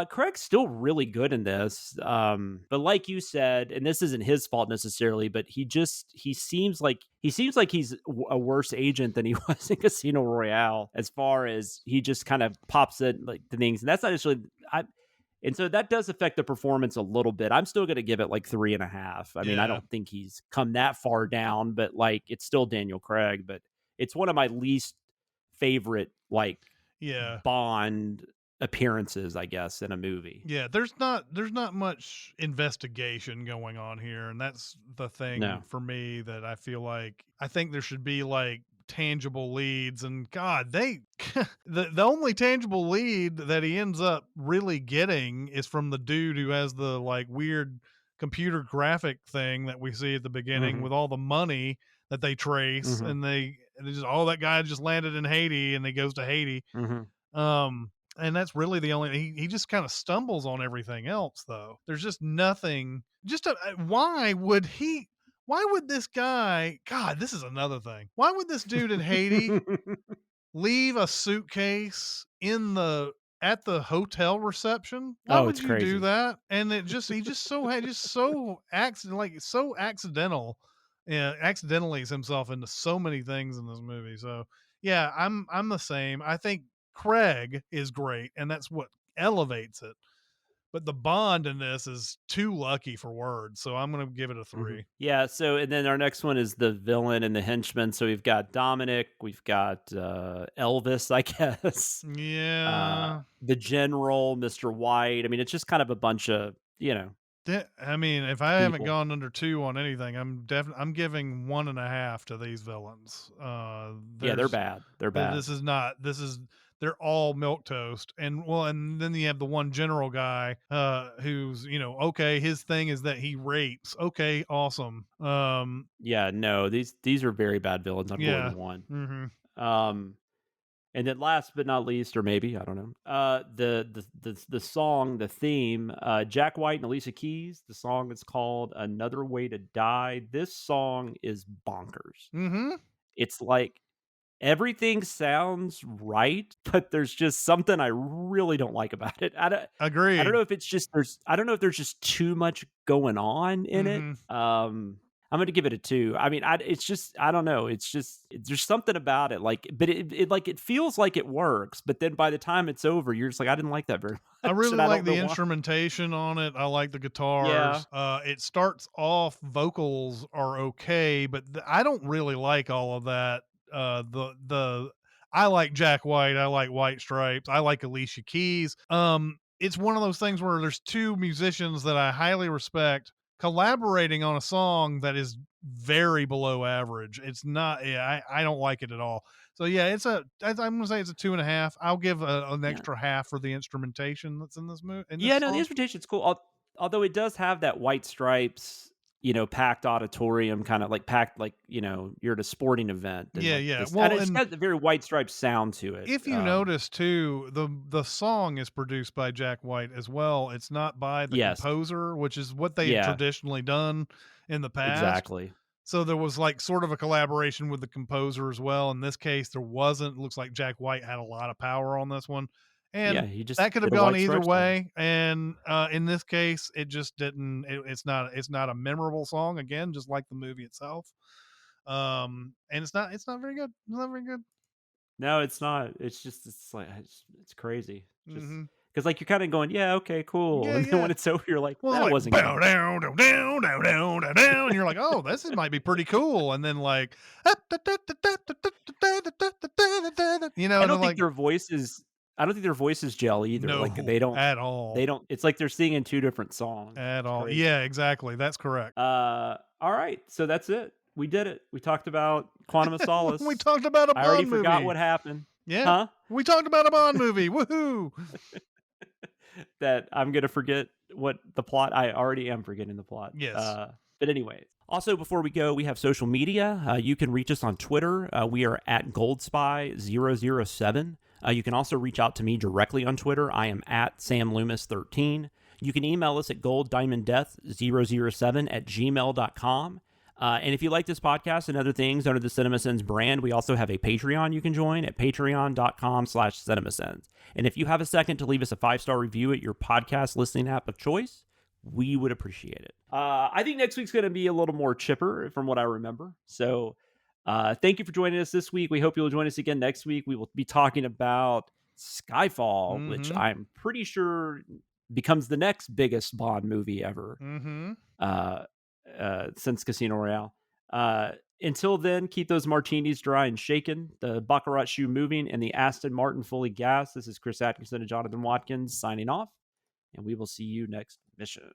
Speaker 2: Craig's still really good in this. But like you said, and this isn't his fault necessarily, but he seems like he's a worse agent than he was in Casino Royale, as far as he just kind of pops in like the things. And that's not necessarily and so that does affect the performance a little bit. I'm still gonna give it like 3.5. I mean, I
Speaker 1: Yeah.
Speaker 2: don't think he's come that far down, but like it's still Daniel Craig, but it's one of my least favorite like
Speaker 1: Yeah.
Speaker 2: Bond appearances, I guess, in a movie.
Speaker 1: Yeah, there's not much investigation going on here, and that's the thing
Speaker 2: No.
Speaker 1: for me that I think there should be like tangible leads, and God, they the only tangible lead that he ends up really getting is from the dude who has the like weird computer graphic thing that we see at the beginning
Speaker 2: Mhm.
Speaker 1: with all the money that they trace,
Speaker 2: Mhm.
Speaker 1: and they just that guy just landed in Haiti and he goes to Haiti.
Speaker 2: Mhm.
Speaker 1: And that's really the only he just kind of stumbles on everything else though. There's just nothing. Why would this guy, God, this is another thing. Why would this dude in Haiti leave a suitcase at the hotel reception? Why
Speaker 2: Oh,
Speaker 1: would
Speaker 2: it's
Speaker 1: you do
Speaker 2: crazy.
Speaker 1: that? And he just so accidental. Yeah, accidentally himself into so many things in this movie. So yeah, I'm the same. I think Craig is great, and that's what elevates it. But the Bond in this is too lucky for words, so I'm gonna give it a
Speaker 2: Mhm.
Speaker 1: 3.
Speaker 2: Yeah, so and then our next one is the villain and the henchman. So we've got Dominic, we've got Elvis, I guess.
Speaker 1: Yeah.
Speaker 2: The general, Mr. White. I mean, it's just kind of a bunch of,
Speaker 1: I mean, if I haven't
Speaker 2: people.
Speaker 1: gone under 2 on anything, I'm giving 1.5 to these villains.
Speaker 2: Yeah, they're bad. They're bad.
Speaker 1: This is they're all milk toast. And then you have the one general guy who's, okay, his thing is that he rapes. Okay, awesome.
Speaker 2: Yeah, no, these are very bad villains on more
Speaker 1: Yeah.
Speaker 2: than one.
Speaker 1: Mhm.
Speaker 2: Um And then last but not least, or maybe, I don't know, the song, the theme, Jack White and Alicia Keys. The song is called "Another Way to Die." This song is bonkers.
Speaker 1: Mhm.
Speaker 2: It's like everything sounds right, but there's just something I really don't like about it. I don't
Speaker 1: Agreed.
Speaker 2: know if it's just I don't know if there's just too much going on in it.
Speaker 1: Mhm.
Speaker 2: I'm going to give it a 2. I mean, it's just, I don't know. It's just, there's something about it. Like, but it feels like it works. But then by the time it's over, you're just like, I didn't like that very much.
Speaker 1: I really
Speaker 2: and I
Speaker 1: like
Speaker 2: don't
Speaker 1: the
Speaker 2: know why.
Speaker 1: instrumentation on it. I like the
Speaker 2: Yeah.
Speaker 1: guitars. It starts off, vocals are okay, but I don't really like all of that. I like Jack White. I like White Stripes. I like Alicia Keys. It's one of those things where there's two musicians that I highly respect collaborating on a song that is very below average. It's not, yeah, I don't like it at all. So yeah, I'm gonna say it's a 2.5. I'll give an
Speaker 2: Yeah.
Speaker 1: extra half for the instrumentation that's in this movie.
Speaker 2: Yeah, no, the instrumentation's cool. Although it does have that White Stripes, packed auditorium, kind of like packed, like, you're at a sporting event. And
Speaker 1: Yeah,
Speaker 2: like
Speaker 1: yeah.
Speaker 2: this,
Speaker 1: Well,
Speaker 2: and it's
Speaker 1: and
Speaker 2: got the very White Stripes sound to it.
Speaker 1: if you notice too, the song is produced by Jack White as well. It's not by the
Speaker 2: Yes.
Speaker 1: composer, which is what they had
Speaker 2: Yeah.
Speaker 1: traditionally done in the past.
Speaker 2: Exactly.
Speaker 1: So there was like sort of a collaboration with the composer as well. In this case, there wasn't. It looks like Jack White had a lot of power on this one. And
Speaker 2: Yeah, he just
Speaker 1: that could have
Speaker 2: did a
Speaker 1: gone
Speaker 2: White
Speaker 1: either
Speaker 2: Stripes thing.
Speaker 1: way. And in this case, it just didn't. It's not a memorable song. Again, just like the movie itself. And it's not very good. It's not very good.
Speaker 2: No, it's not. It's just, it's crazy. Just
Speaker 1: Mhm.
Speaker 2: because like you're kind of going, yeah, okay, cool,
Speaker 1: Yeah,
Speaker 2: and then
Speaker 1: yeah.
Speaker 2: when it's over, you're like,
Speaker 1: Well,
Speaker 2: that
Speaker 1: like,
Speaker 2: wasn't
Speaker 1: bow
Speaker 2: good.
Speaker 1: down, down, down, down, down, down, down, and you're like, oh, might be pretty cool. And then like,
Speaker 2: I
Speaker 1: and
Speaker 2: don't
Speaker 1: then
Speaker 2: think
Speaker 1: like,
Speaker 2: their voices. I don't think their voices gel either.
Speaker 1: no,
Speaker 2: Like they don't.
Speaker 1: at all.
Speaker 2: They don't. It's like they're singing two different songs.
Speaker 1: At
Speaker 2: It's
Speaker 1: all.
Speaker 2: crazy.
Speaker 1: Yeah, exactly. That's correct.
Speaker 2: All right. So that's it. We did it. We talked about Quantum of Solace.
Speaker 1: We talked about a
Speaker 2: I already
Speaker 1: Bond movie.
Speaker 2: forgot what happened.
Speaker 1: Yeah.
Speaker 2: Huh?
Speaker 1: We talked about a Bond movie. Woohoo.
Speaker 2: That I'm gonna forget what the plot. I already am forgetting the plot.
Speaker 1: Yes.
Speaker 2: But anyway. Also, before we go, we have social media. You can reach us on Twitter. We are at GoldSpy007. You can also reach out to me directly on Twitter. I am at SamLoomis13. You can email us at golddiamonddeath007@gmail.com. And if you like this podcast and other things under the Cinemasins brand, we also have a Patreon you can join at patreon.com/Cinemasins. And if you have a second to leave us a 5-star review at your podcast listening app of choice, we would appreciate it. I think next week's going to be a little more chipper from what I remember. So thank you for joining us this week. We hope you'll join us again next week. We will be talking about Skyfall, which I'm pretty sure becomes the next biggest Bond movie ever. Since Casino Royale. Until then, keep those martinis dry and shaken, the Baccarat shoe moving, and the Aston Martin fully gassed. This is Chris Atkinson and Jonathan Watkins signing off, and we will see you next mission.